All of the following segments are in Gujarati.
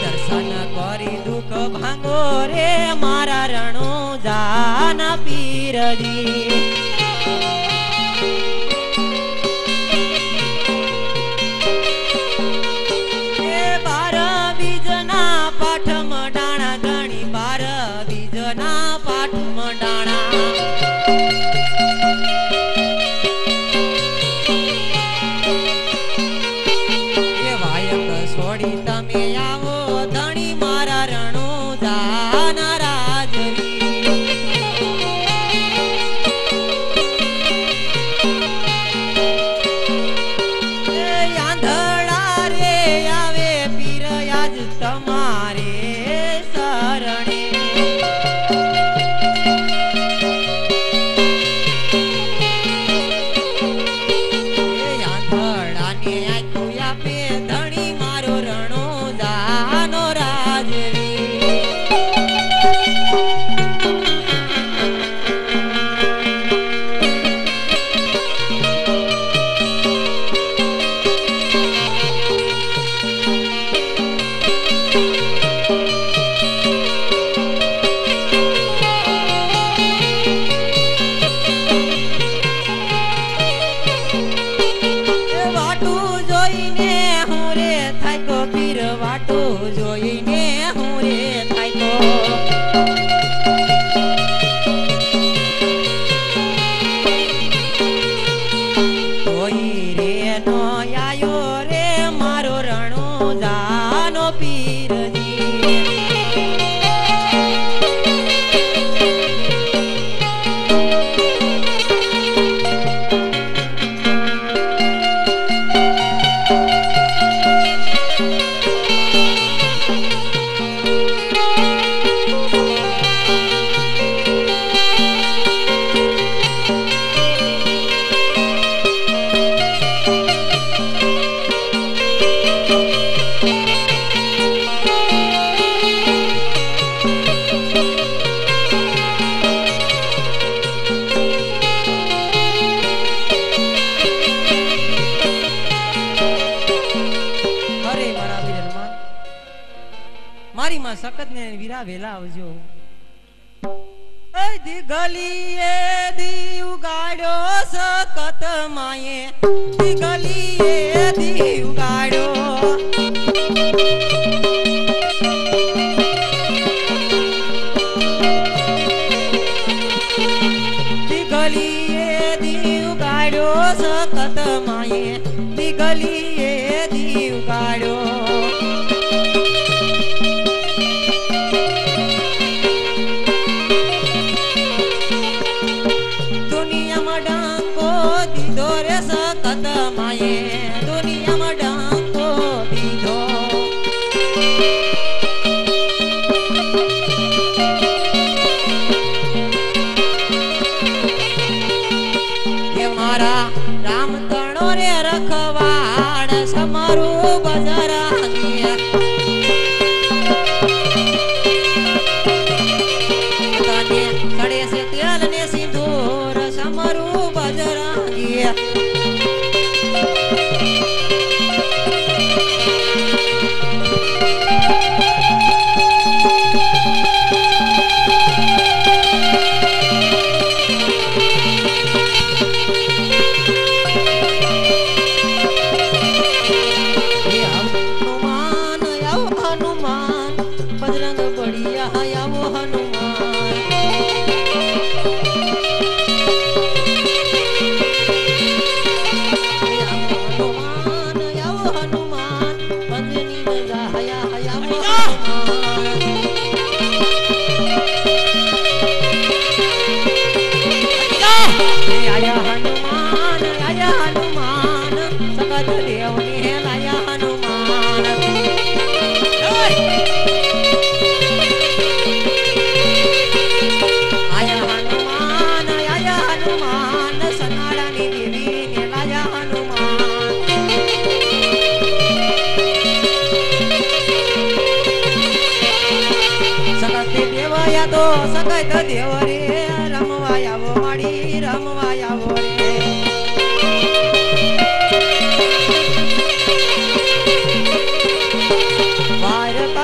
दर्शन करी दुख भांगो रे मारा रणो जाना पीरजी સખત ને વીરા વેલા આવજો દિગલીએ દી ઉગાડ્યો સખત માયે દિગલીએ દી ઉગાડ્યો દિગલીએ દી ઉગાડ્યો સખત માયે દિગલીએ દી ઉગાડ્યો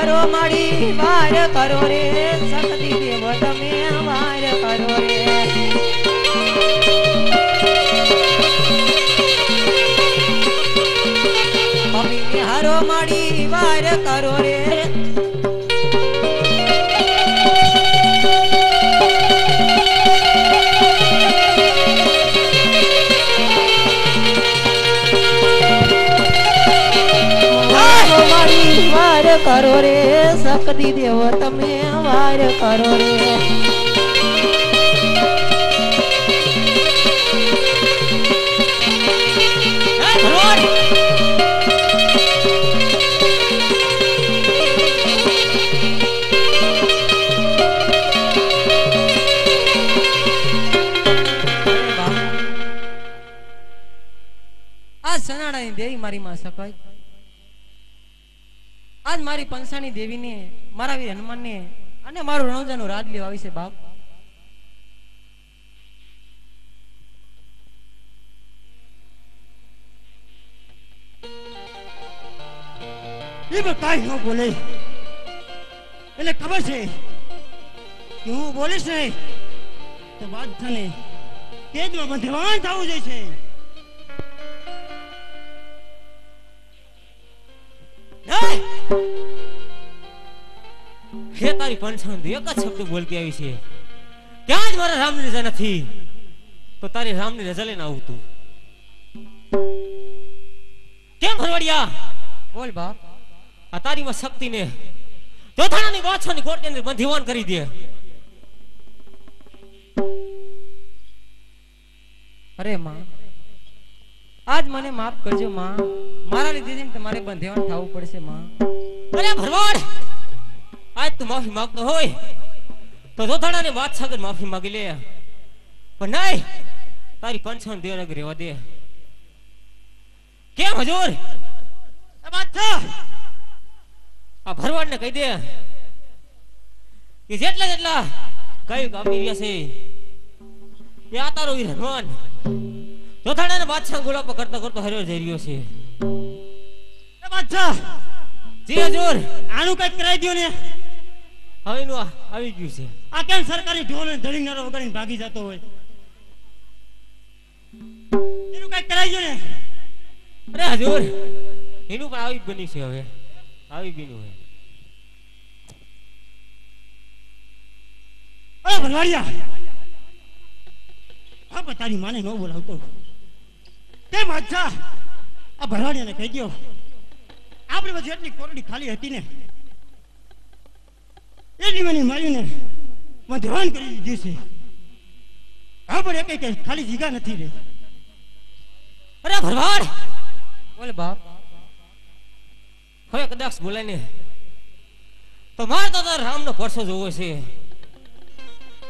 હારો માડી વાર કરો રે શક્તિ દેવ તમે વાર કરો રે મમ્મી હારો માડી વાર કરો રે વાર કરો રે શક્તિ દેવ તમે વાર કરો રે આ સનાડાની દેવી મારી માં સકાય આજ મારી પંસાની દેવીને મારા વીર હનુમાનને અને મારું રણોજાનું રાજ લેવા આવી છે બાપ એ કાઈ ન બોલે એટલે ખબર છે કે હું બોલીશ નહીં તો વાત થને તેજમાં બંધવાન થવું જોઈએ છે હે તારી પંચાન એક જ શબ્દ બોલતી આવી છે ક્યાં જ મારા રામની રજા નથી તો તારી રામની રજા લઈને આવું તું કેમ ભરવાડિયા બોલ બાપ આ તારી માં શક્તિને જોધાણાની બાદશાહની કોટની અંદર બંધીવાન કરી દે અરે માં આજ મને માફ કરજો માં મારા લીધે તમારે બંધેવાન થવું પડશે માં અરે ભરવાડ આજ તું માફી માંગતો હોય તો જોધાણાની બાદશાહ આગળ માફી માંગી લે પણ નહીં તારી પંચાન દેવનગર રહેવા દે કેમ હજુર બાદશાહ આ ભરવાડને કહી દે કે જેટલા જેટલા કઈ કાપી રહ્યા છે એ આ તારો વીર હનુમાન જોધાણાના બાદશાહ ગોળા પર કરતો કરતો હરિયો જઈ રહ્યો છે બાદશાહ જી હજુર આનું કઈક કરાવી દો ને હવે નું આવી ગયું છે આ કેમ સરકારી ઢોલ ને ધડીનારો વગાડીને ભાગી જતો હોય એનું કઈક કરાવી દો ને અરે હજુર એનું પણ આવી બની છે હવે આવી બીનું હે અરે ભરવાડિયા હા તારી માને ન બોલાવતો કેમ અચ્છા આ ભરવાડિયાને કહી દો આપણી પાસે એટલી કોરડી ખાલી હતી ને એટલી મને મારીને ધ્યાન કરી દીધી છે હા પણ એક ખાલી જગ્યા નથી રે અરે ભરવાડ બોલ બાપ હવે કદાચ બોલાય ને તો મારે તો તારા રામનો પરસો જોવો છે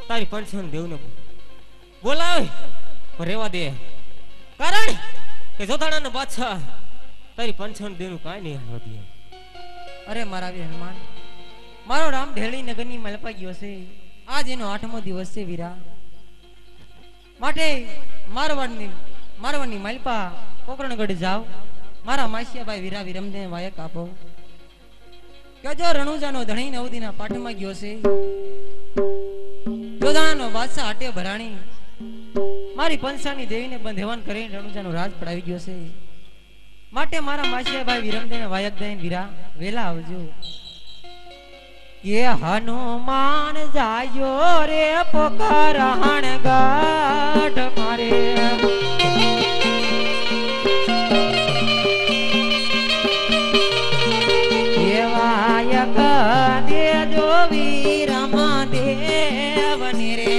તારી પંચાન દેવને બોલાવે પણ રેવા દે કારણ કે જોધાણાના બાદશાહ તારી પંચાન દેવનું કાંઈ નહીં હાલવા દે અરે મારા વીર હનુમાન મારો રામ ઢેળી નગરની મલપા ગયો છે આજ એનો 8મો દિવસ છે વીરા માટે મારવાડની મલપા કોકરણગઢ જાવ મારા માસિયાભાઈ વીરા વિરમને વાયક આપો કે જો રણુજાનો ધણી નવદીના પાટમાં ગયો છે જોધાણાનો બાદશાહ હાટે ભરાણી મારી પંચાની દેવીને બંધેવાન કરીને રણુજાનો રાજ પડાવી ગયો છે માટે મારા માસિયાભાઈ વિરમદેને વાયક દઈને વીરા વેલા આવજો ये हनुमान जायो रे पोखरण गाठ मारे ये वायक दे जो वीरम देवनी रे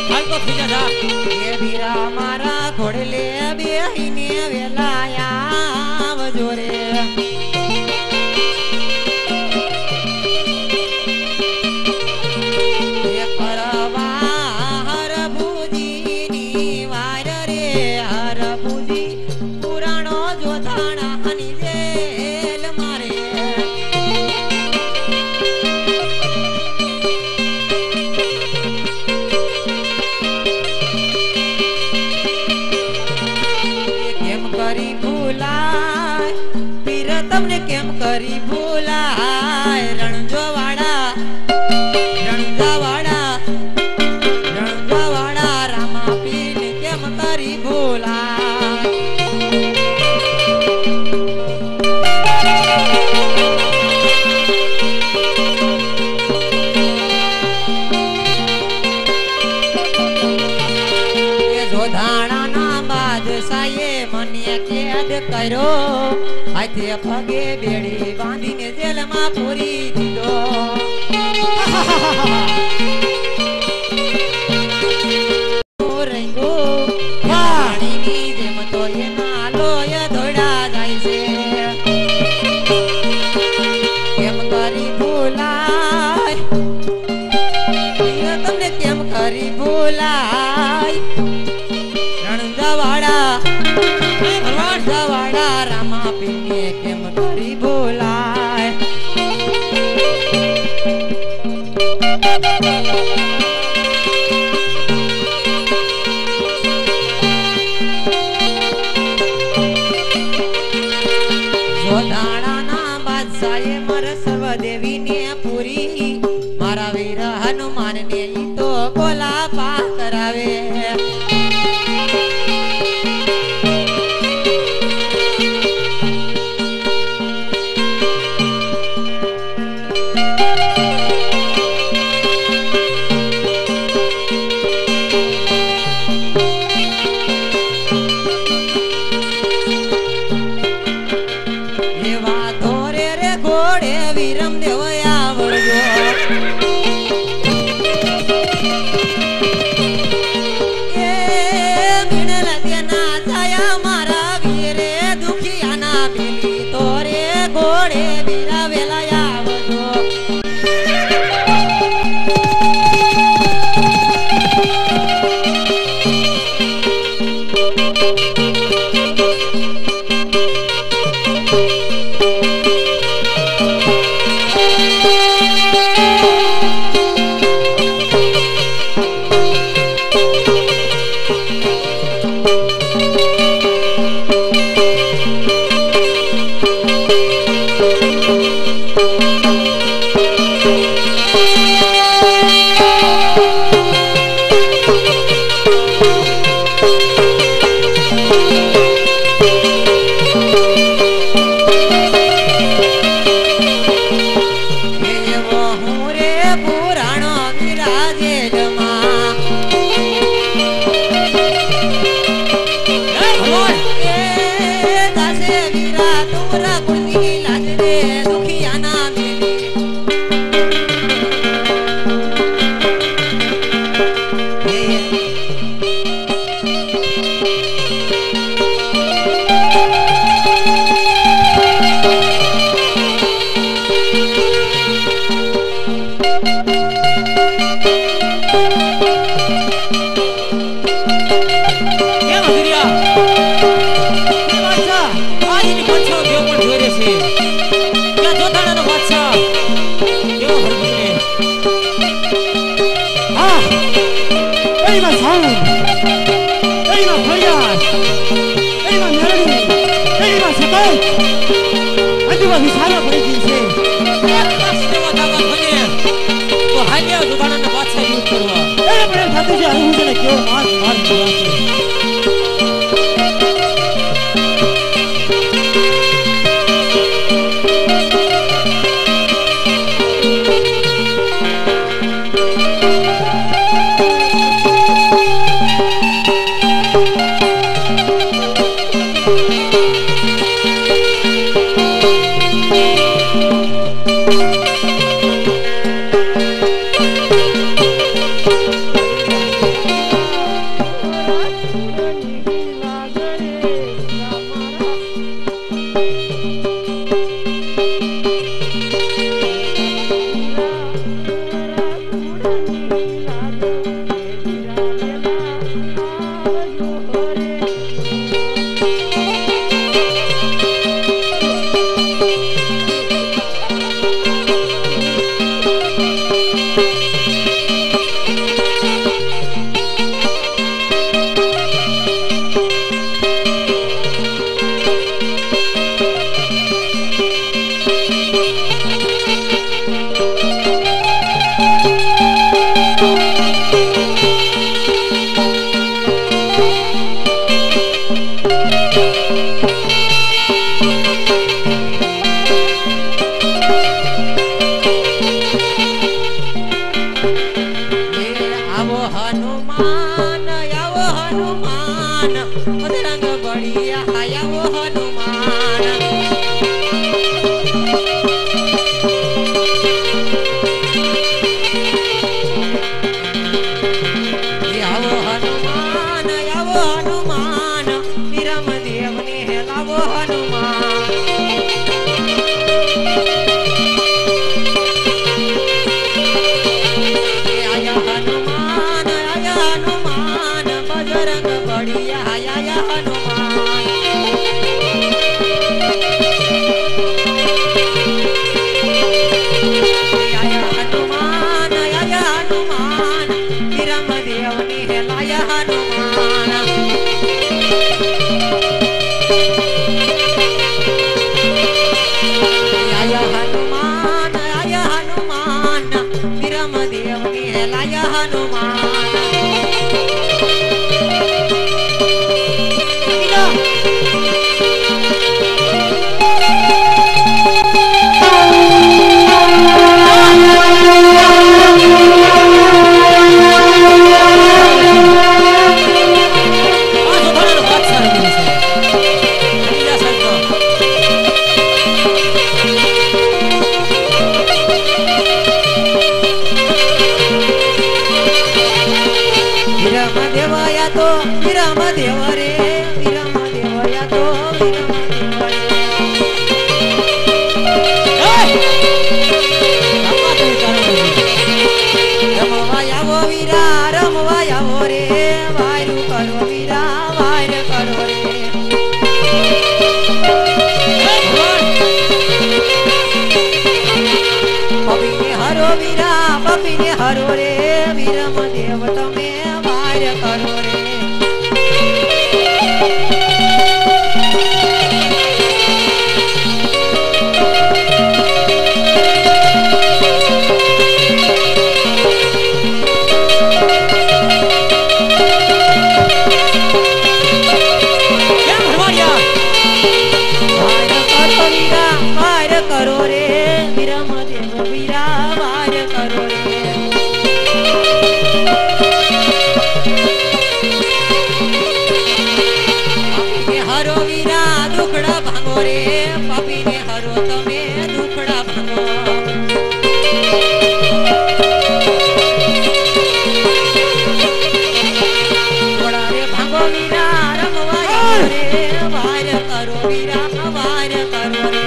હાલ તો થઈ જા ये वीरा मारा घोड़ले बेहीने वेलाया जोरे पुराणो जोधाणा हनी जेल मारे केम करी ભૂલાય પીર તમને કેમ કરી ભૂલાય રણજાવાડા રામા પીરને કેમ કરી ભૂલાય કર્યો હાથે પગે બેડી બાંધીને જેલમાં પૂરી દીધો રંગો પાણીની જેમ તો એના લોય ધોડા જાય છે કેમ કરી ભૂલાય તમને કેમ કરી ભૂલાય રણજાવાડા રામા પીને કેમ કરી બોલાય જોધાણાના બાદશાહે માર સર્વદેવીને પૂરી મારા વીર હનુમાનને ઈ તો બોલા પા કરાવે बजरंग बलिया आया वो हनुमान यावो हनुमान विरम देव ने लावो हनुमान आया हनुमान बजरंग बलिया आया हनुमान आया हनुमान विरम देव ने लाया हनुमान आया हनुमान विरम देव ने लाया हनुमान विरम देव रे विरम देवया तो विरम देव रमवाया वो वीरा रमवाया वो रे वायु करो वीरा वायर करो रे पपीने हरो वीरा पपीने हरो रे विरम देव तमे वायर करो रे करो रे विरम देव वीरा वार करो रे पापी हरो वीरा दुखड़ा भांगो रे पापी ने हरो तमे दुखड़ा भांगो थोड़ा रे भांगो वीरा रमवाया रे वार करो वीरा वार करो रे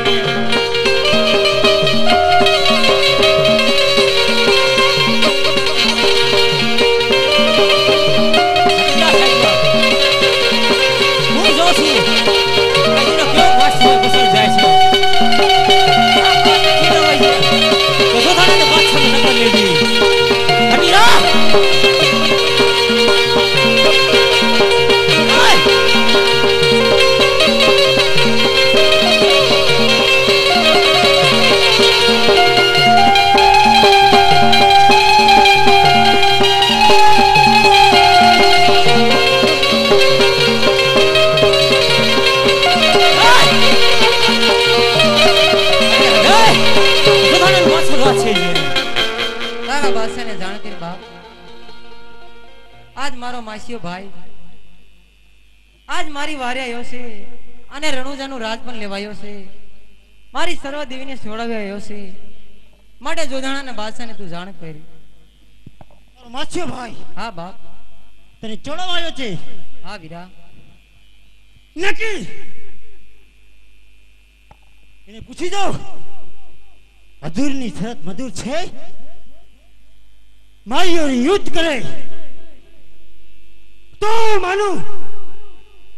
आज मारो मासियो भाई आज मारी वारे आयो छे अने रણુજાનું રાજ પણ લેવાયો છે મારી સર્વ દેવીને છોડાવ્યો આયો છે માટે જોધાણાના બાદશાહને તું જાણ કરી માસિયો ભાઈ હા બાપ તને છોડાવ્યો છે હા વીરા નકી એને પૂછી દો મધુરની શરત મધુર છે મારીઓ યુદ્ધ કરે तो मानो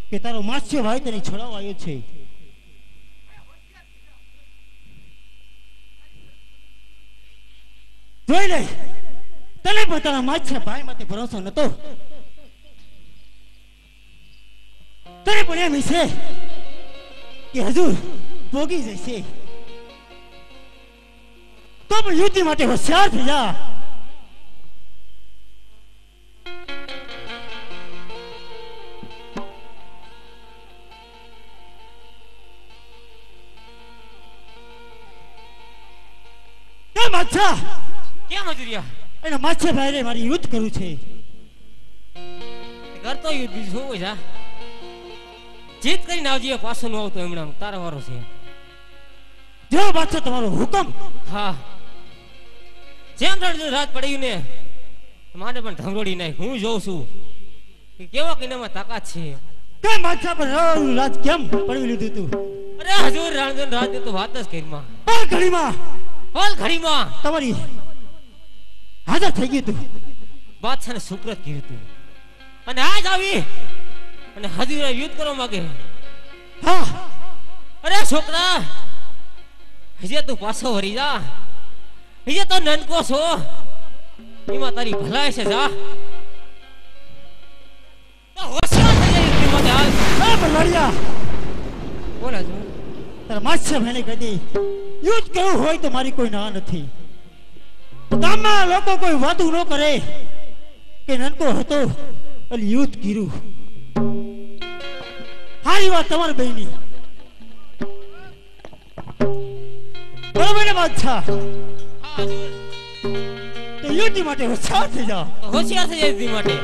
कि तारो मास्यो भाई तने छड़ावायो छे જોઈ લે તને પોતાના માછા ભાઈ માટે ભરોસો નતો તને પણ એમ છે કે હજુર ભોગી જશે તો પણ યુદ્ધ માટે હોશિયાર થઈ જા માછા કેમ મજુરિયા એના માછા ભાઈને મારી યુદ્ધ કરવું છે કરતો યુદ્ધ બીજું હોય જા જીત કરીને આવજે, પાછો ન આવતો એમણે, તારો વારો છે. જો બાદશાહ તમારો હુકમ. હા, જેમ રણજન રાજ પડ્યું ને મારે પણ ધમરોડી નાખ. હું જોઉં છું કે કેવા કિનામાં તાકાત છે. કેમ બાદશાહ પર રણનું રાજ કેમ પડવી લીધું તું? અરે હજુર રણજન રાજ ની તો વાત જ કરીમાં. પલ ઘડીમાં પલ ઘડીમાં તમારી હાજર થઈ ગયું તું. બાદશાહને સુપ્રત કર્યું તું અને આજ આવી અને હજુર યુદ્ધ કરવા માંગે. હા, અરે છોકરા, હજે તું પાછો વળી જા. હજે તો નનકો છો, એમાં તારી ભલાઈ છે. જા તો હોશિયાર થઈ જાય યુદ્ધમાં હાલ. એ બલવાડિયા, બોલ હજુર. તારા માસ્ટર ભાઈને કહી દે યુદ્ધ કરવું હોય તો મારી કોઈ ના નથી. ગામમાં લોકો કોઈ વાતું ન કરે કે નનકો હતો એટલે યુદ્ધ કર્યું. હારી વાત તમારી બહેની. બરોબર ને બાદશાહ? હા હજુર, તો યુદ્ધ માટે હોશિયાર થઈ જાઓ. તો હોશિયાર થઈ જાય યુદ્ધ માટે.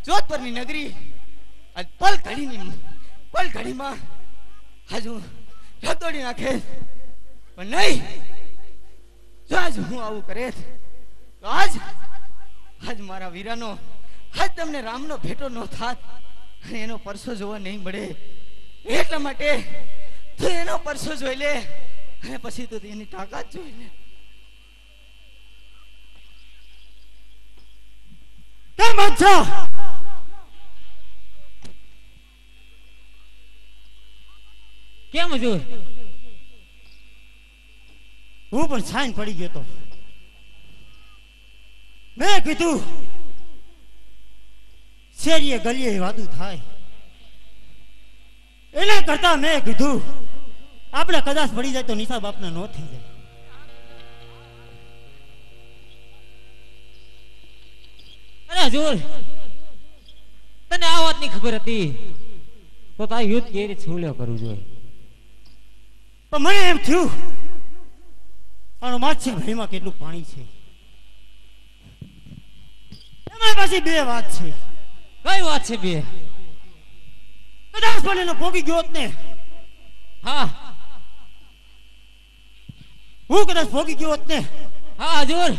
જોધપુરની નગરી અને પલ ઘડીમાં હજુ રગદોડી નાખે. પણ નહીં, જો આજ હું આવું કરે તો આજ મારા વીરાનો આજ તમને રામનો ભેટો ન થાત અને એનો પરસો જોવા નહીં મળે. એટલા માટે તું એનો પરસો જોઈ લે અને પછી તો એની તાકાત જોઈ લે. કેમ બાદશાહ? કેમ હજુર? હું પણ સાઈન પડી ગયો તો. મેં કીધું શેરીએ ગલીએ વાતું થાય, એના કરતા મેં કીધું આપણે કદાચ પડી જાય તો નિશા બાપના નો થઈ જાય. અરે હજુર, તને આ વાતની ખબર હતી તો તારે યુદ્ધ કેવી રીતે છૂલ્યો કરવું જોઈએ. પણ મને એમ થયું આનો માછે ભાઈમાં કેટલું પાણી છે. એમાં પાછી બે વાત છે. કઈ વાત છે બે? કદાચ પણ એનો પોગી ગયો હોત ને, હા હું કદાચ પોગી ગયો હોત ને, હા હજુર,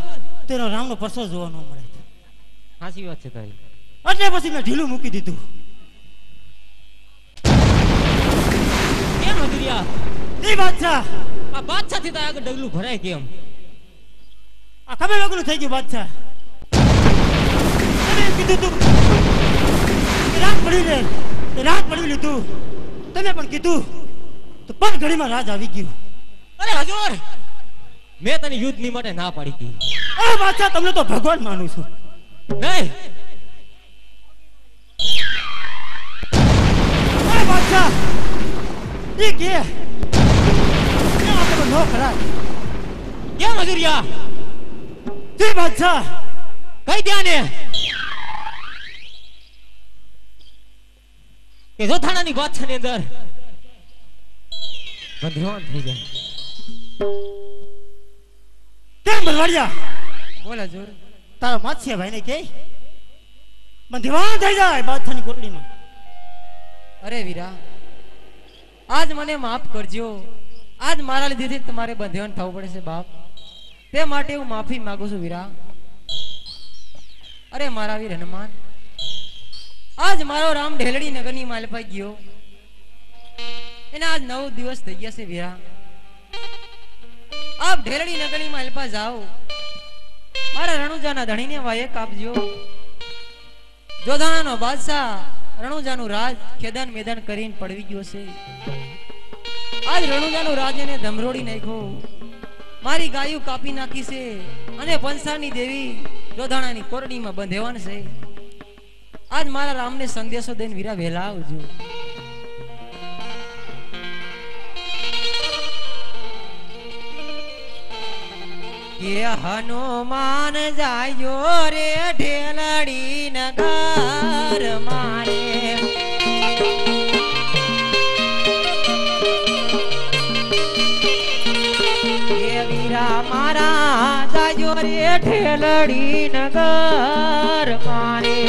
તેનો રામનો પરસો જોવા ન મળે. સાચી વાત છે તારી. એટલે પછી મેં ઢીલું મૂકી દીધું. કેમ હજુરિયા? એ બાદશાહ, આ બાદશાહ થી તારે આગળ ડગલું ભરાય કેમ? આ ખબર વગરું થઈ ગયું બાદશાહ. તમે એમ કીધું તું કે રાત પડી લે, રાત પડી લીધું. તમે પણ કીધું તો પણ ઘડીમાં રાજ આવી ગયું. અરે હજુર, મેં તને યુદ્ધની માટે ના પાડી હતી. એ બાદશાહ તમને તો ભગવાન માનું છું. નહીં એ બાદશાહ એ કે આપણે નો કરાય. કેમ હજુરિયા જી બાદશાહ કઈ ધ્યાને કે જોથાણાની બાદશાહની અંદર બંધવાન થઈ જાય. કેમ બલવાડિયા બોલ હજુર. તારા માછિયા ભાઈને કે બંધીવાન થઈ જાય બાદશાહની કોટડીમાં. અરે વીરા, આજ મને માફ કરજો. આજ મારા લીધે તમારે બંધેવાન થવું પડે છે બાપ. તે માટે હું માફી માંગુ છું વીરા. અરે મારા વીર હનુમાન, આજ મારો રામ ઢેલડી નગરની માલપાઈ ગયો એને આજ 9 દિવસ થઈ ગયા છે વીરા. આપ ઢેલડી નગરની માલપા જાઓ, મારા રણુજાના ધણીને વાયક આપજો. જોધાણાનો બાદશાહ રણુજાનું રાજ ખેદાન મેદાન કરીને પડવી ગયો છે. આજ રણુજાનું રાજ એને ધમરોડી નાખ્યો, મારી ગાયું કાપી નાખી છે અને પંસાની દેવી જોધાણાની કોરડીમાં બંધેવાન છે. આજ મારા રામને સંદેશો દઈને વીરા વહેલા આવજો. કે હનુમાન જાયો રે ઢેલડી નગર મારે, કે વીરા મારા જાયો રે ઢેલડી નગર મારે.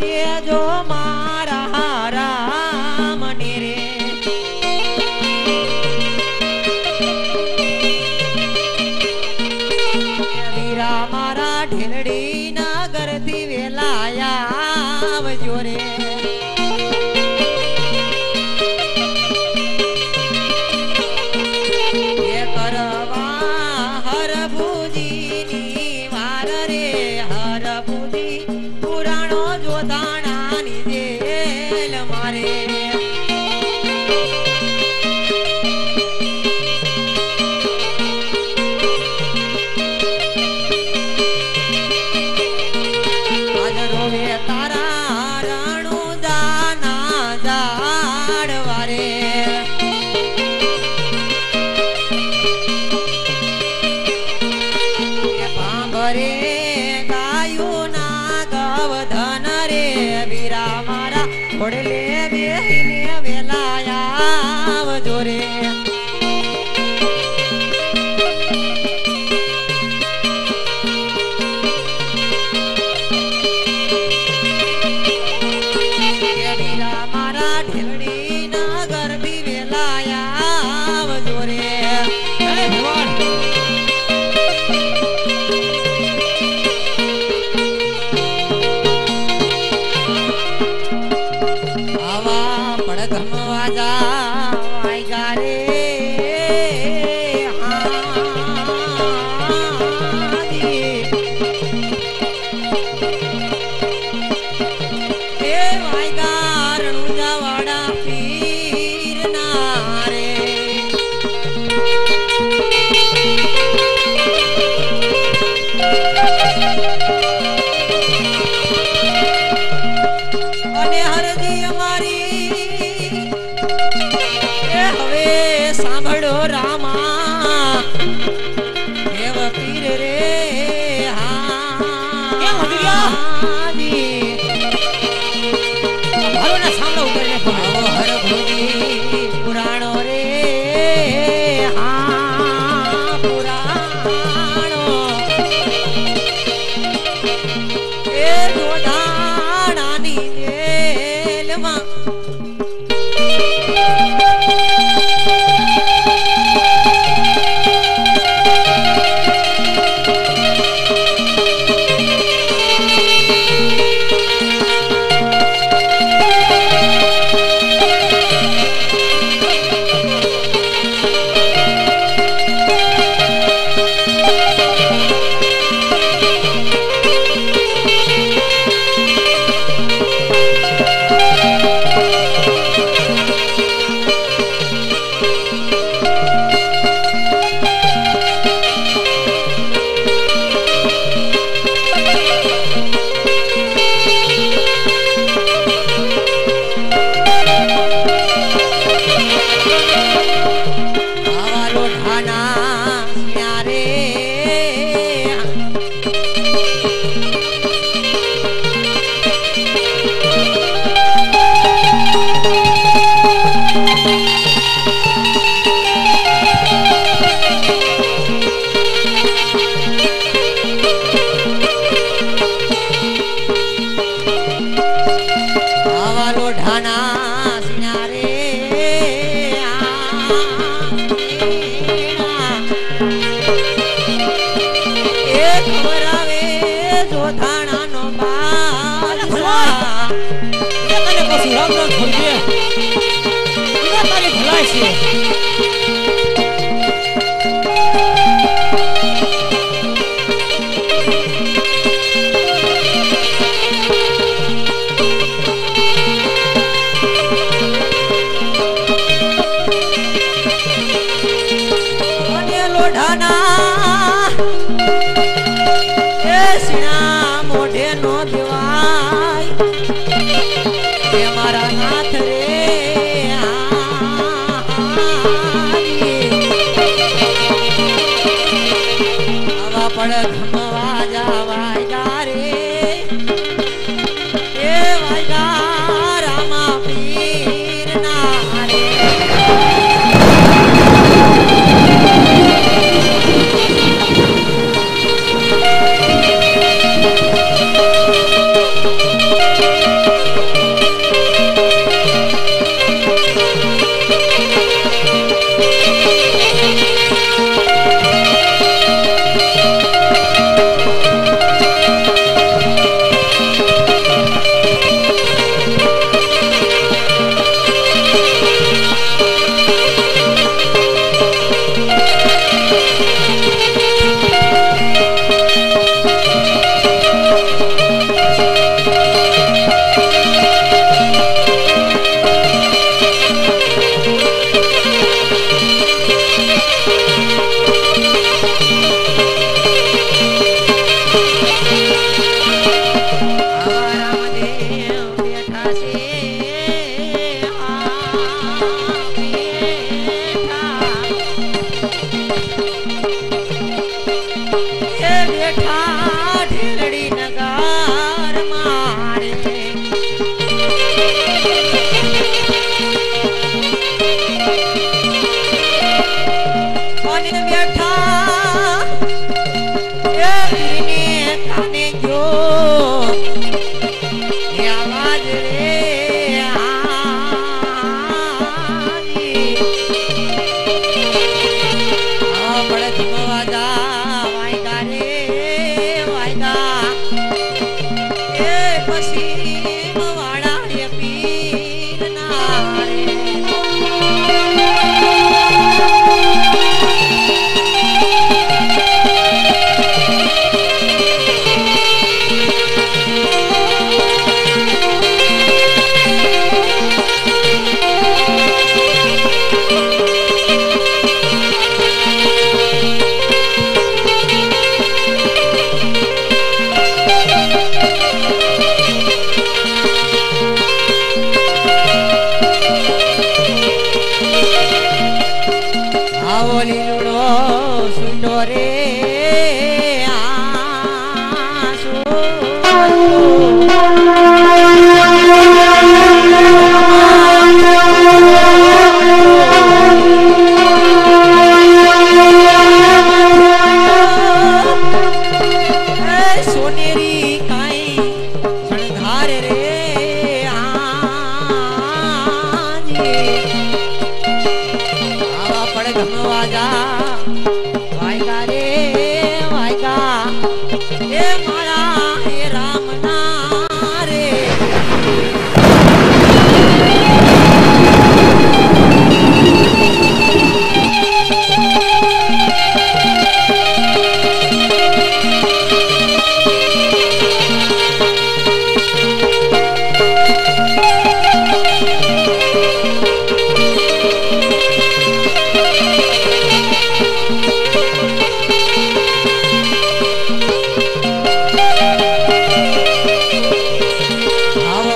દેજો મારા રામને રે, વીરા મારા ઢેલડી નગરથી વેલાયા આવજો રે. એ કરવા હરભુજીની વાર રે, હરભુજી પુરાણો જોધાણાની જેલ મારે. આજ રોવે તારા રણુજાના ઝાડવા રે, ભાંભરે ગાયું ના ગવધન રે, વીરા મારા ઘોડલે બેહીને વેલાયા આવજો રે. કે વીરા મારા ઢેલડી નગરથી વેલાયા આવજો રે. જય ભગવાન. આવા પડઘમ વાજા વાગ્યા રે, હાજી. એ વાગ્યા રણુજાવાડા પીરના રે. અને હરજી અમારી એ હવે સાંભળો રામા, દેવ પીર રે. કેમ હજુરિયા? હાજી. હાલો ને સાંભળો ઉતરીને આવો હરભુજી પુરાણો રે, હા પુરાણો. એ જોધાણાની જેલમાં લોઢાના સિના રે એ ખબર આવે જોધાણાનો બાદશાહ તને પછી રામ રામ છોડી દે તારી ભલાઈ છે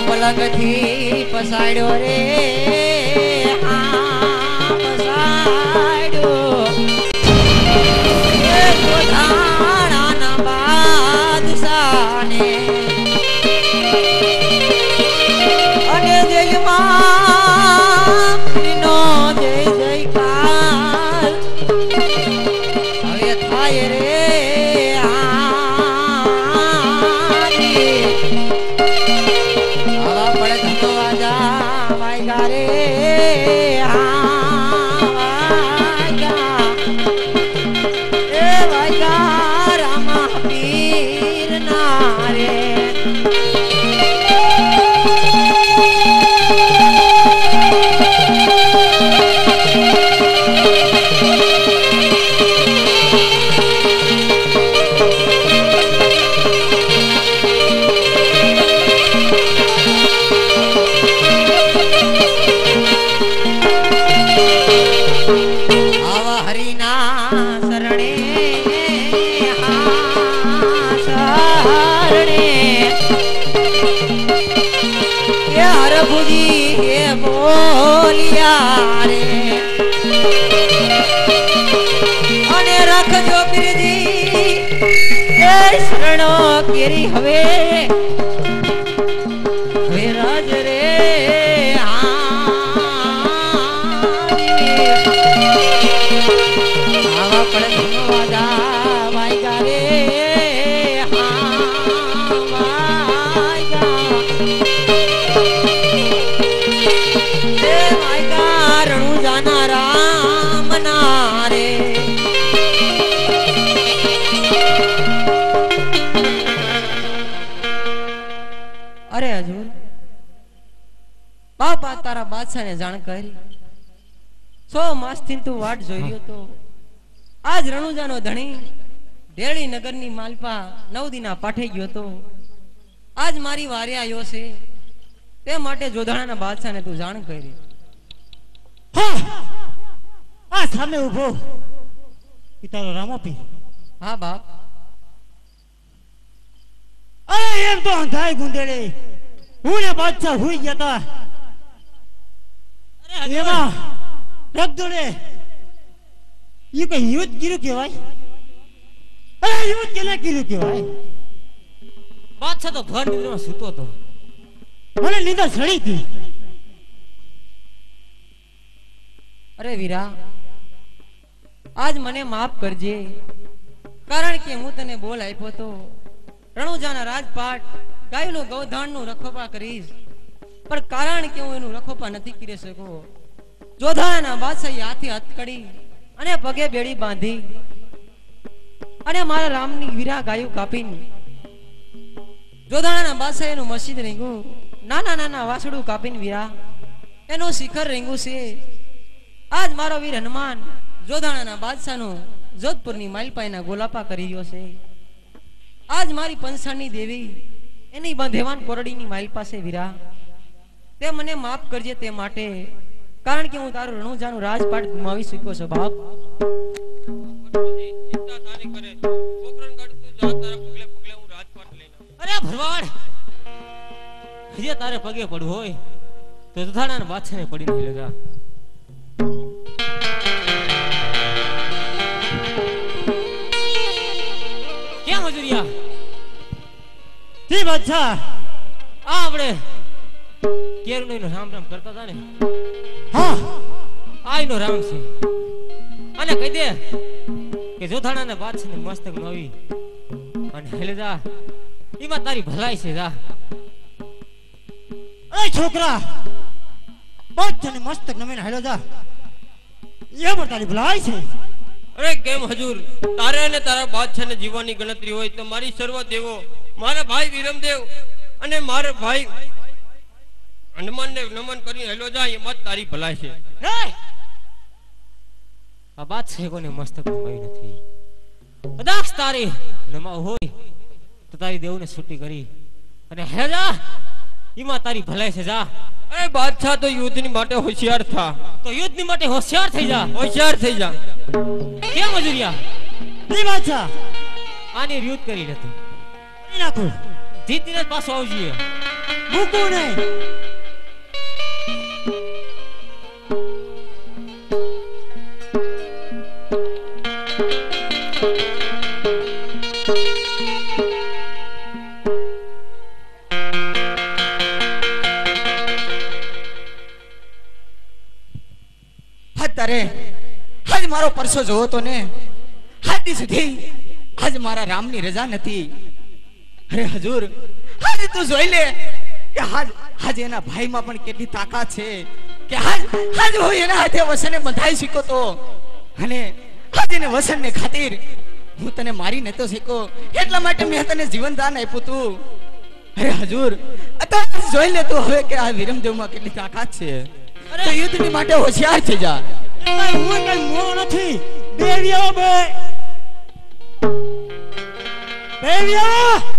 પલંગથી પસાડ્યો રે પસાડ્યો એ જોધાણાના બાદશાહને અને જયમાં નો જય જયકાર હવે થાય રે આવા પડે ધનવાજા વાગ્યા રે એ વાગ્યા રામા પીર ના રે અને રાખજો પીરજી એ શરણો કેરી હવે રાજ રે આવા પણ ધનવાદા વાગ્યા રે અરે હજુર બાપા તારા બાદશાહ ને જાણ કરી 100 માસથી તું વાટ જોઈ રહ્યો તો આજ રણુજાનો ધણી ઢેળી નગરની માલપા 9 દિના પાઠે ગયો તો આજ મારી વારે આવ્યો છે તે માટે જોધાણાના બાદશાહને તું જાણ કરી આ સામે ઉભો પિતાનો રામોપી હા બાપ અરે એમ તો અંધાઈ ગુંદેડે હું ને બાદશાહ હુઈ ગયા તા એમાં રગદોડે ઈ કઈ યુદ્ધ કર્યું કેવાય અરે યુદ્ધ કેને કર્યું કેવાય બાદશાહ તો ભર નિદ્રામાં સૂતો હતો મને નીંદર સડી હતી અરે વીરા આજ મને માફ કરજે કારણ કે હું તને બોલ આપ્યો તો રણુજાના રાજપાટ ગાયનું ગૌધાણનું રખોપા કરીશ પણ કારણ કે હું એનું રખોપા નથી કરી શકો જોધાના બાદશાહે હાથી હથકડી અને પગે બેડી બાંધી અને મારા રામની વીરા ગાયું કાપીને જોધાના બાદશાહે એનું મસ્જિદ રીંગું નાના નાના વાસડું કાપીને વીરા એનું શિખર રીંગું છે આજ મારો વીર હનુમાન જોધાણાના બાદશાહનું જોધપુરની માલપાઈના ગોલાપા કરી રહ્યો છે આજ મારી પંસાની દેવી એની બંધેવાન કોરડીની માલ પાસે વીરા તે મને માફ કરજે તે માટે કારણ કે હું તારું રણુજાનું રાજપાટ ગુમાવી શક્યો છું બાપ ચિંતા તારી કરે પોકરણ ગાડી તું જા તારા પગલે પગલે હું રાજપાટ લઈને અરે ભરવાડ જે તારે પગે પડવું હોય તો જોધાણાના બાદશાહને પડીને લેજા કેમ હજુરિયા જી બાદશાહ આ આપણે કેરનો રામ રામ કરતા હતા ને હા આઈનો રામ છે અને કહી દે કે જોધાણાના બાદશાહને મસ્તક નવી અને હેલે જા એમાં તારી ભલાઈ છે જા એ છોકરા બાદશાહને મસ્તક નમીને હેલો જા એ પણ તારી ભલાઈ છે અરે કેમ હજુર તારે અને તારા બાદશાહને જીવવાની ગણતરી હોય તો મારી સર્વ દેવો મારા ભાઈ વિરમદેવ અને મારા ભાઈ હનુમાનને નમન કરી હેલો જાય એમાં તારી ભલાઈ છે આ બાદશાહ કોને મસ્તક નમાયું નથી કદાચ તારી નમાવ હોય તો તારી દેવને છૂટી કરી અને હે જા એમાં તારી ભલાઈ છે જા અરે બાદશાહ તો યુદ્ધની માટે હોશિયાર થા તો યુદ્ધની માટે હોશિયાર થઈ જા હોશિયાર થઈ જા કેમ હજુરિયા જી બાદશાહ આની યુદ્ધ કરી લેતો કરી નાખો જીતીને જ પાછો આવજે મૂકું નહીં તારે આજ મારો પરસો જોવો તો ને આજ સુધી આજ મારા રામની રજા નથી અરે હજુર આજ તું જોઈ લે કે હાજ એના ભાઈમાં પણ કેટલી તાકાત છે કે હાજ હું એના હાથે વસને બંધાઈ શીખો તો અને હાજ એને વસનને ખાतिर હું તને મારી નતો શીખો એટલા માટે મેં તને જીવન દાન આપ્યું તું અરે હજુર અત્યારે જોઈ લે તું હવે કે આ વિરમદેવમાં કેટલી તાકાત છે તો યુદ્ધની માટે હોશિયાર થઈ જા હું કઈ મોં નથી બેવ્યો બે બેવ્યો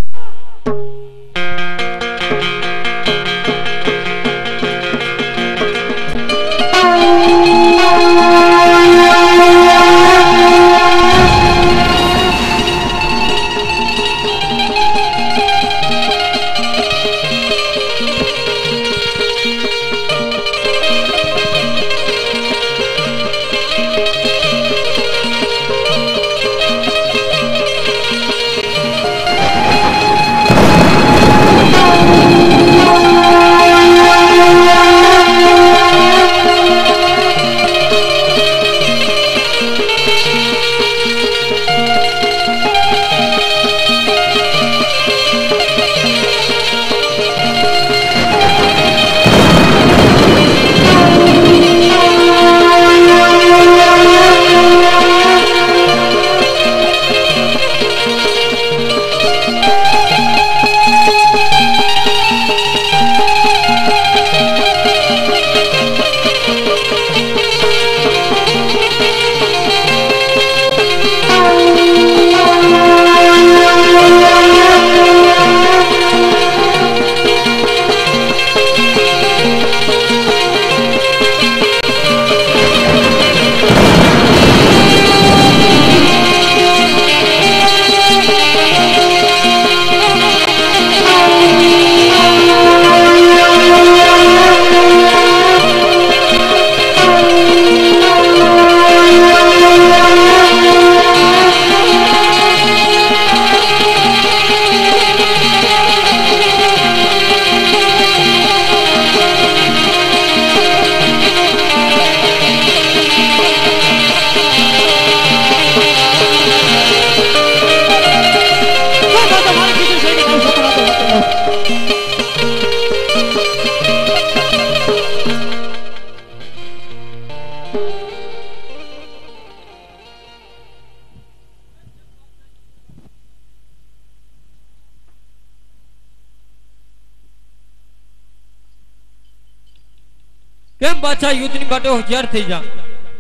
કેમ બાદશાહ યુદ્ધની માટે હોશિયાર થઈ જા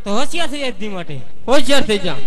તો હોશિયાર થઈ જાય માટે હોશિયાર થઈ જા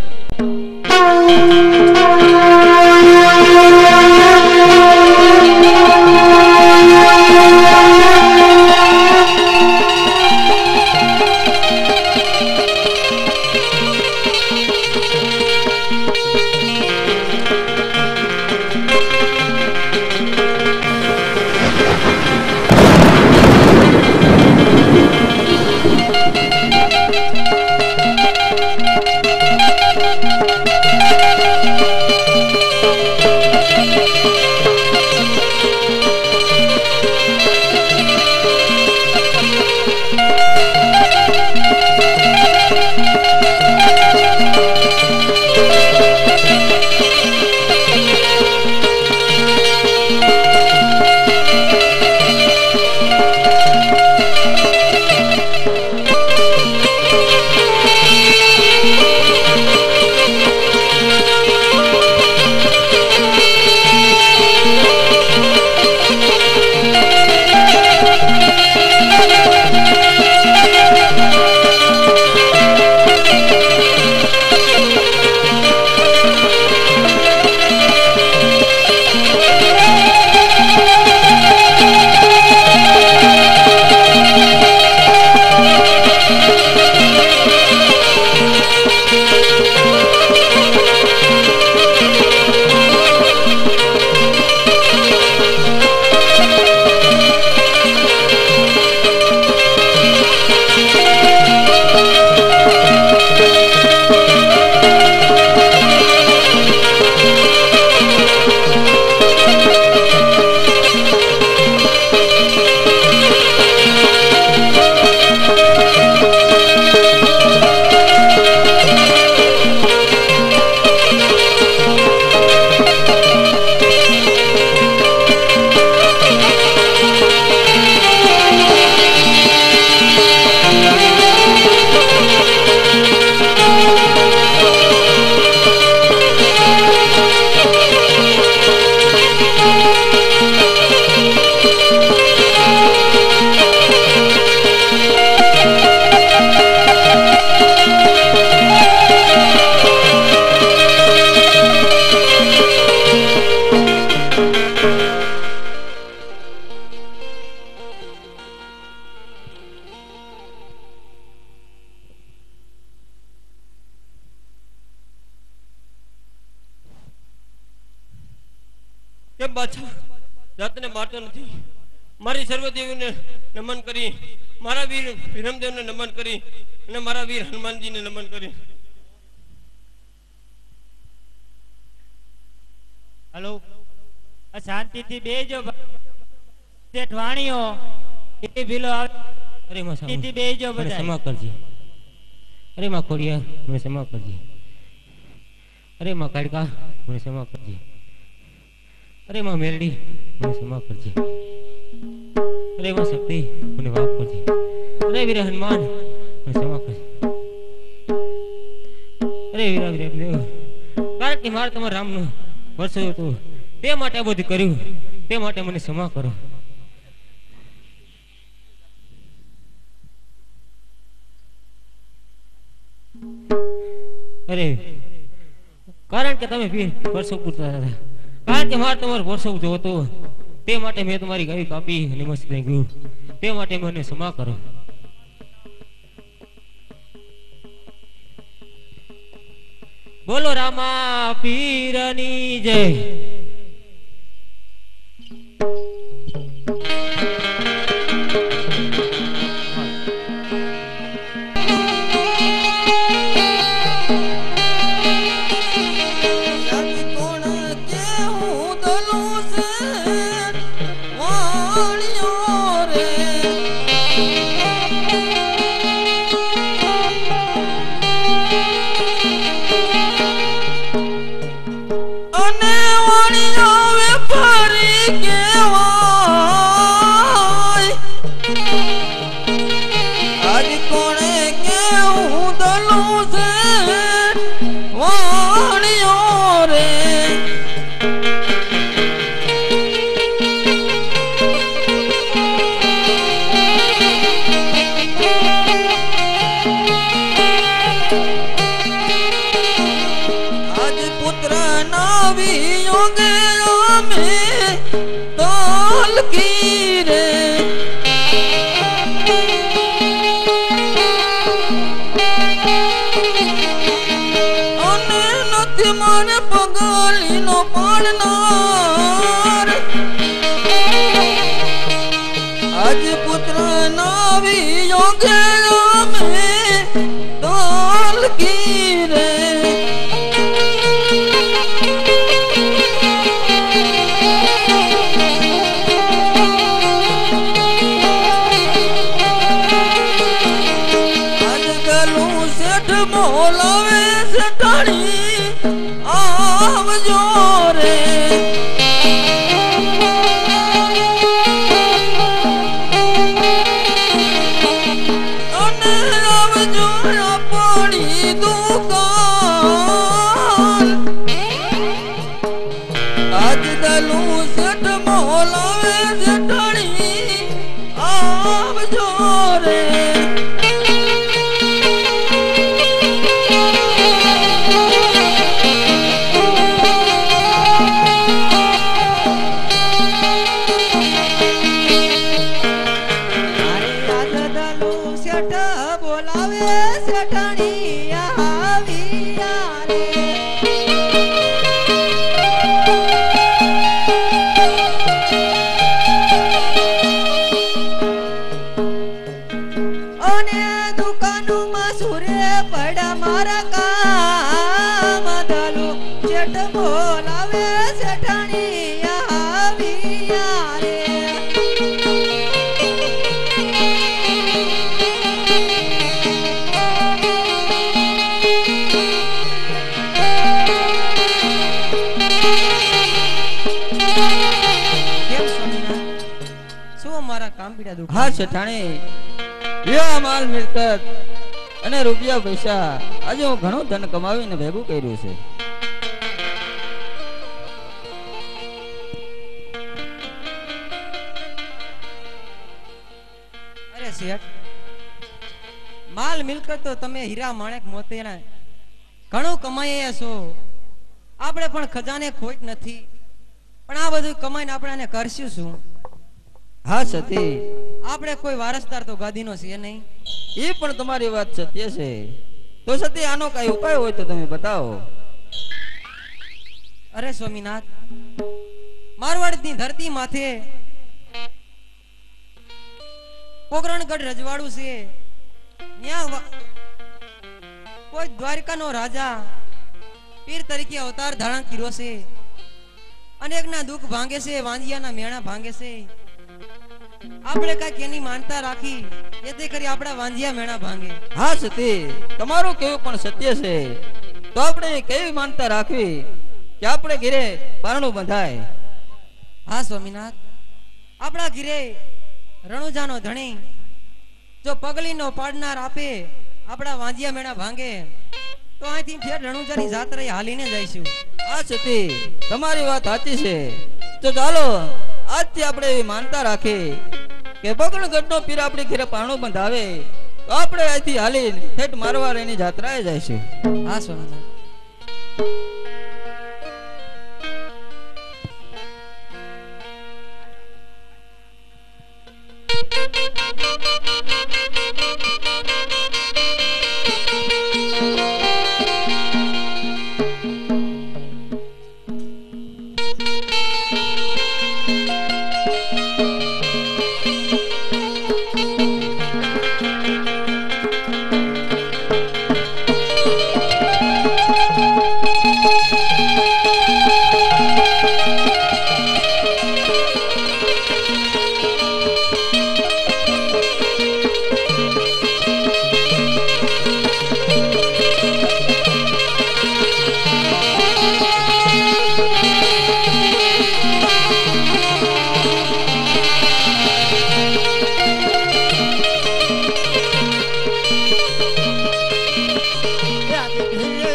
મેં બાદશાહ જાતને મારતો નથી. મારી સર્વદેવીને નમન કરી, મારા વીર વિરમદેવને નમન કરી અને મારા વીર હનુમાનજીને નમન કરી. હલો, શાંતિથી બેજો. શેઠ વાણીઓ એ ભીલો આવે. અરે માં સામુ, શાંતિથી બેજો મને બધા. ક્ષમા કરજે. અરે માં ખોડિયા, મને ક્ષમા કરજે. અરે માં કાળકા, મને ક્ષમા કરજે. અરે માં મેલડી, મને ક્ષમા કરજે. અરે માં શક્તિ, મને માફ કરજે. અરે વીર હનુમાન, મને ક્ષમા કરજે. અરે વીરા દેવ, કારણ કે મારે તમારા રામનું વર્ષો હતું તે માટે આ બધું કર્યું, તે માટે મને ક્ષમા કરો. અરે કારણ કે તમે વર્ષો પૂરતા હતા, કારણ કે મારે તમારો વર્ષો જોતો તે માટે મેં તમારી ગાય કાપી અને મસ્ત ગયું, તે માટે મને ક્ષમા કરો. બોલો રામા પીરની જય. હા શેઠાણી, લ્યો માલ મિલકત અને રૂપિયા પૈસા આજે હું ઘણું ધન કમાવીને ભેગું કર્યું છે. અરે શેઠ, માલ મિલકત તો તમે હીરા માણેક મોતીના ઘણું કમાઈએ છો. આપણે પણ ખજાને ખોટ નથી, પણ આ બધું કમાઈને આપણે આને કરશું શું? હા સતી, આપણે કોઈ વારસદાર તો ગાદીનો છે નહીં. એ પણ તમારી વાત સત્ય છે. તો સતી આનો કઈ ઉપાય હોય તો તમે બતાવો. અરે સ્વામીનાથ, મારવાડની ધરતી માથે પોકરણગઢ રજવાડું છે. ત્યાં કોઈ દ્વારકાનો રાજા પીર તરીકે અવતાર ધારણ કર્યો છે. અનેકના દુઃખ ભાંગે છે, વાંજિયાના મેણા ભાંગે છે. આપણે કઈક એની માનતા રાખી જેથી કરી આપણા વાંજિયા મેણા ભાંગે. હા સતી, તમારું કેવું પણ સત્ય છે. તો આપણે કેવી માનતા રાખવી કે આપણે ઘરે પારણું બંધાય? હા સ્વામિનાથ, આપણા ઘરે રણુજાનો ધણી જો પગલીનો પાડનાર આપે આપણા વાંજિયા મેણા ભાંગે તો અહીંથી ફેર રણુજાની જાત્રાએ હાલીને જઈશું. હા સતી, તમારી વાત સાચી છે. તો ચાલો આજથી આપણે એવી માનતા રાખી કે બગડગઢનો પીર આપણી ઘરે પારણું બંધાવે તો આપણે અહીંથી હાલી ઠેઠ મારવાડ એની જાત્રાએ જઈશું. હા સ્વામિનાથ.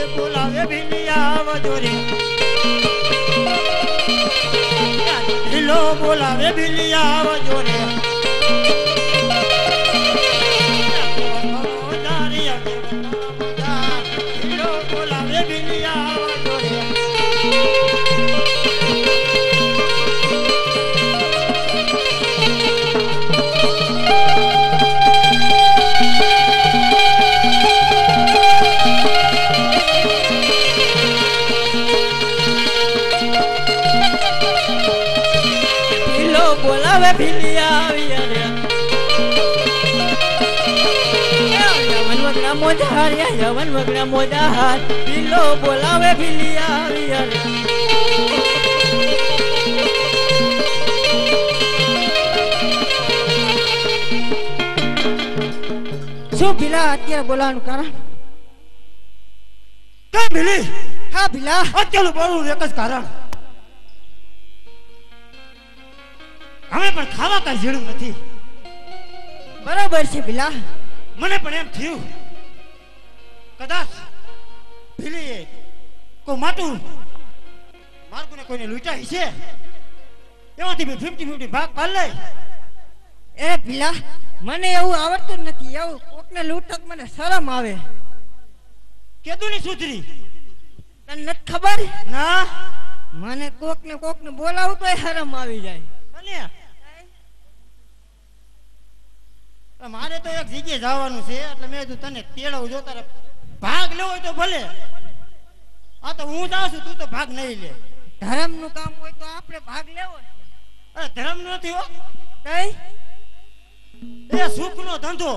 બોલાવે ભીલિયા આવજો રે. બોલાવે ભીલિયા આવજો રે. બોલાવે ભીલિયા આવ્યા રે. યવન વગડા મોજા હાર્યા, યવન વગડા મોજા હાર. ભીલો બોલાવે ભીલિયા આવ્યા રે. શું ભીલા અત્યારે બોલાવાનું કારણ? કેમ ભીલી? હા ભીલા, અત્યારનું બોલવું એક જ કારણ. હવે પણ ખાવા કઈ ઝીણું નથી. બરાબર છે ભીલા. મને પણ એમ થયું કદાચ ભીલીએ કોઈ માટું માર્ગુને કોઈને લૂંટાઈ છે, એમાંથી બી 50-50 ભાગ પાડી લે. એ ભીલા, મને એવું આવડતું જ નથી. એવું કોકને લૂંટક મને શરમ આવે. કેદું ની સુધરી તને નથી ખબર? ના મને કોકને બોલાવું તોય શરમ આવી જાય. અલ્યા, મારે તો એક જગ્યાએ જવાનું છે એટલે મેં કીધું તને તેડવું. જો તારે ભાગ લેવો હોય તો ભલે. આ તો હું જાઉં છું, તું તો ભાગ નહીં લે. ધર્મનું કામ હોય તો આપણે ભાગ લેવો. અરે ધર્મ નથી હો, કઈ એ સુખનો ધંધો.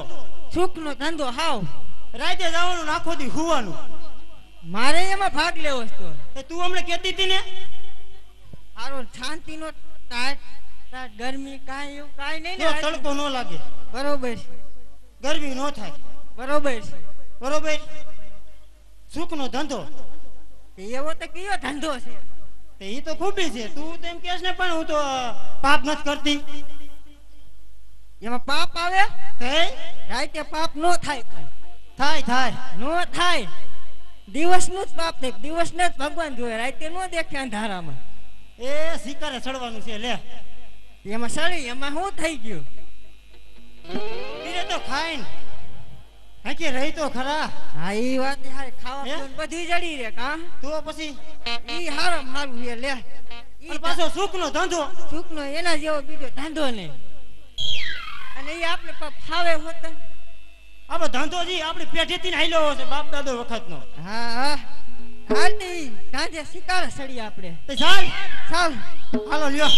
સુખનો ધંધો હાવ. રાતે જવાનું ને આખો દી હુવાનું. મારે એમાં ભાગ લેવો છે. તો એ તું હમણે કહેતી હતી ને સારો શાંતિનો ટાટ ગરમી કાંઈ એવું કાંઈ નહીં જો ને. તડકો ન લાગે, બરોબર છે, ગરમી ન થાય, બરોબર છે. બરોબર. સુખનો ધંધો એવો તો કયો ધંધો છે? તે ઈ તો ખૂબી છે. તું તો એમ કહેશ ને પણ હું તો પાપ નથી કરતી. એમાં પાપ આવે? તે રાતે પાપ નો થાય. થાય થાય. નો થાય. દિવસનું જ પાપ થાય. દિવસને જ ભગવાન જોવે, રાતે નો દેખે અંધારામાં. એ શિકારે ચડવાનું છે. લે એમાં સળી, એમાં શું થઈ ગયું? પીરે તો ખાઈને હાકે રહી તો ખરા. હા, ઈ વાત હારે. ખાવા હે? પીવાનું બધું જડી રે કા. તો પછી ઈ હારામ હારું છે. લે પણ પાછો સુખનો ધંધો. સુખનો એના જેવો બીજો ધંધો નહીં. અને ઈ આપણે ફાવે હોતા. આપણે ધંધો જી આપણી પેઢીથી ને હાલ્યો છે બાપ દાદો વખતનો. હા હા, હાલતી સાંજે શિકાર સડી આપણે. તે ચાલ ચાલ. હાલો લ્યો.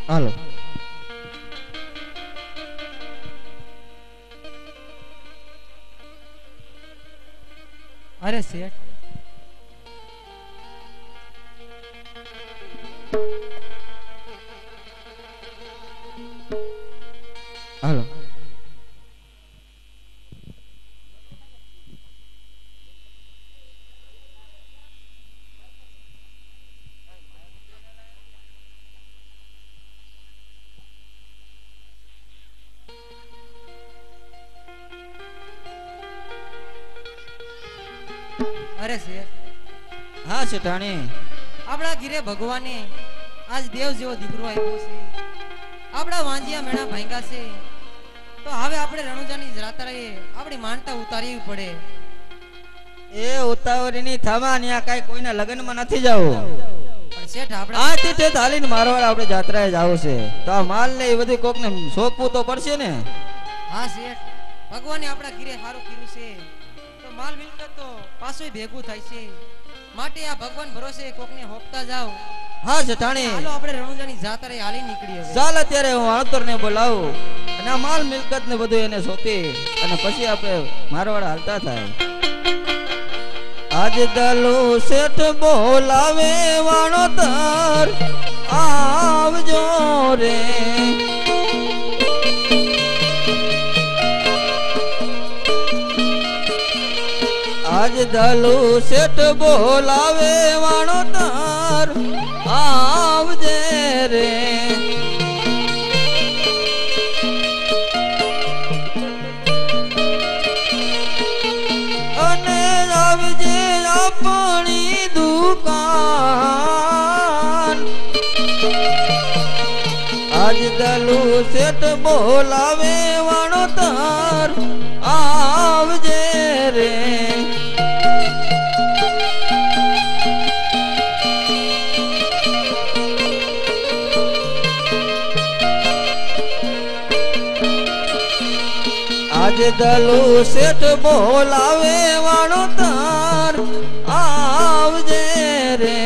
હાલો. અરે શેઠ, હાલો. અરે શેઠ, હા શેઠાણી. આપણા ઘીરે ભગવાને આજ દેવ જેવો દીકરો આપ્યો છે. આપણા વાંજિયા મેણા ભાંગા છે, તો હવે આપણે રણુજાની જાત્રાએ આપણી માનતા ઉતારવી પડે. એ ઉતાવળીની થામા ન્યા કાઈ કોઈના લગ્નમાં નથી જાવું. પણ શેઠ આપણે આથી તે હાલીને મારવાડ આપણે જાત્રાએ જાવું છે, તો આ માલ ને એ બધું કોકને સોંપવું તો પડશે ને. હા શેઠ, ભગવાને આપણા ઘીરે સારું કર્યું છે, તો માલ મિલકત તો પાછું ભેગું થાય છે. માટે આ ભગવાન ભરોસે કોકને હોપતા જાવ. હા શેઠાણી, હાલો આપણે રણુજાની જાત્રાએ હાલી નીકળી હવે. ચાલ અત્યારે હું આણતરને બોલાવું અને આ માલ મિલકત ને બધું એને સોંપી અને પછી આપણે મારવાડ હાલતા થાય. આજ દલો શેઠ બોલાવે વાણોતર આવજો રે. આજ દલો શેઠ બોલાવે વાણોતર આવજે રે. અને આવજે આપણી દુકાન. આજ દલુ શેઠ બોલાવે વાણોતર આવજે રે. આજ દલુ શેઠ બોલાવે વાણોતર આવજે રે.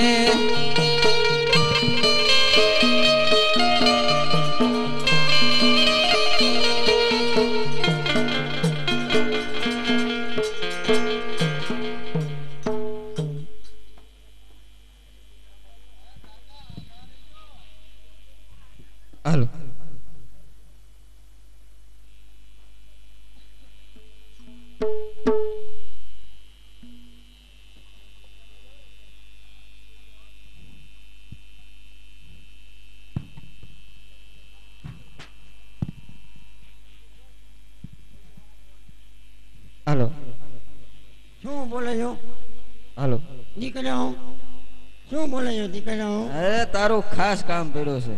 હાલો. હાલો. શું બોલે છો હાલો. દીકરા? શું બોલે છો દીકરા? અરે તારું ખાસ કામ પડ્યું છે.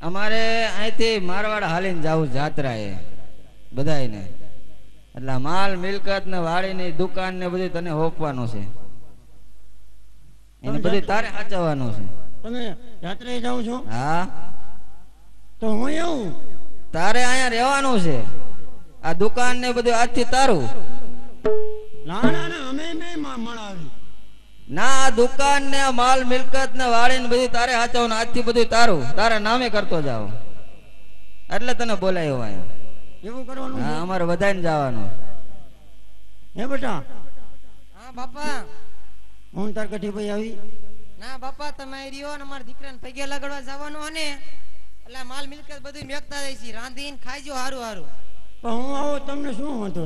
અમારે અહીંથી મારવાડ હાલીને જાવું જાત્રાએ બધાયને, એટલે માલ મિલકત ને વાડીની દુકાન ને બધું તને હોપવાનું છે. એને બધું તારે સાચવવાનું છે. તમે યાત્રાએ જાઓ છો? હા, તો હું આવું. તારે અહીંયા રહેવાનું છે. આ દુકાન ને બધું આજથી તારું. ના ના ના, અમે નહીં મળાવી. ના, આ દુકાન ને માલ મિલકત ને વાડી ને બધું તારે સાચવવાનું. આજથી બધું તારું, તારા નામે કરતો જાવ. એટલે તને બોલાયો અહીંયા. એવું કરવાનું હા, છે? અમારે બધાને જવાનું. હે બેટા, હા બાપા. હું તાર કઠીભાઈ આવી. ના બાપા, તમે અહીં રહ્યો ને અમારા દીકરાને પગે લગાડવા જવાનું હને, એટલે માલ મિલકત બધું મેકતા જાય છે. રાંધીને ખાઈજો હારું હારું. પણ હું આવો તમને શું વાંધો?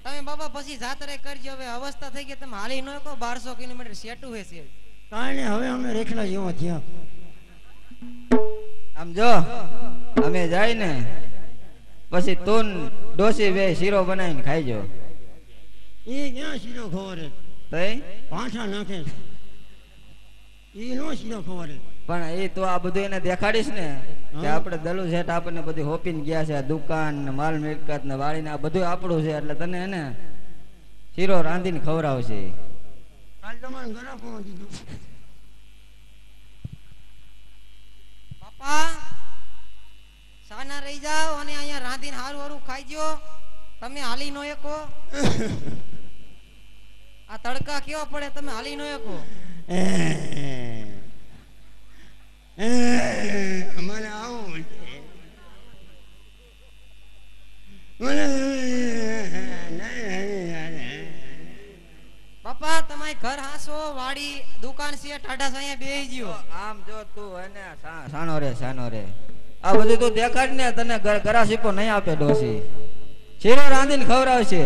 તમે બાપા પછી જાત્રા કરજો. હવે અવસ્થા થઈ ગઈ, તમે હાલી ન કહો. 1200 કિલોમીટર સેટું હે છે. કાંઈ નહીં, હવે અમે રેખલા જેવા થયા. આમ જો અમે જાય ને પછી તું ડોસી બે શીરો બનાવીને ખાઈજો. એ ક્યાં શીરો ખવરે તઈ પાછા નાખે એ નો શીરો ખવરે. પણ એ તો આ બધું એને દેખાડીશ ને કે આપણે દલુ શેઠ આપણને બધું હોપીને ગયા છે, દુકાન ને માલ મિલકત ને વાડી ને આ બધું આપણું છે, એટલે તને એને શીરો રાંધીને ખવડાવશે. કાલ તમારે ઘરે પહોંચી દીધું. બાપા સાના રહી જાઓ અને અહીંયા રાંધીને હારું હારું ખાઈજો. તમે હાલી નો એકો. આ તડકા કેવા પડે, તમે હાલી નો એકો. મને આવું છે. મને બાપા તમારે ઘર હાસો વાડી દુકાન છે ટાટા સાયા બેહી ગયો. આમ જો તું એને સાનો રે આ બધું તું દેખાડ ને તને ગરા સીપો નહીં આપે ડોસી. શીરો રાંધીને ખવડાવશે.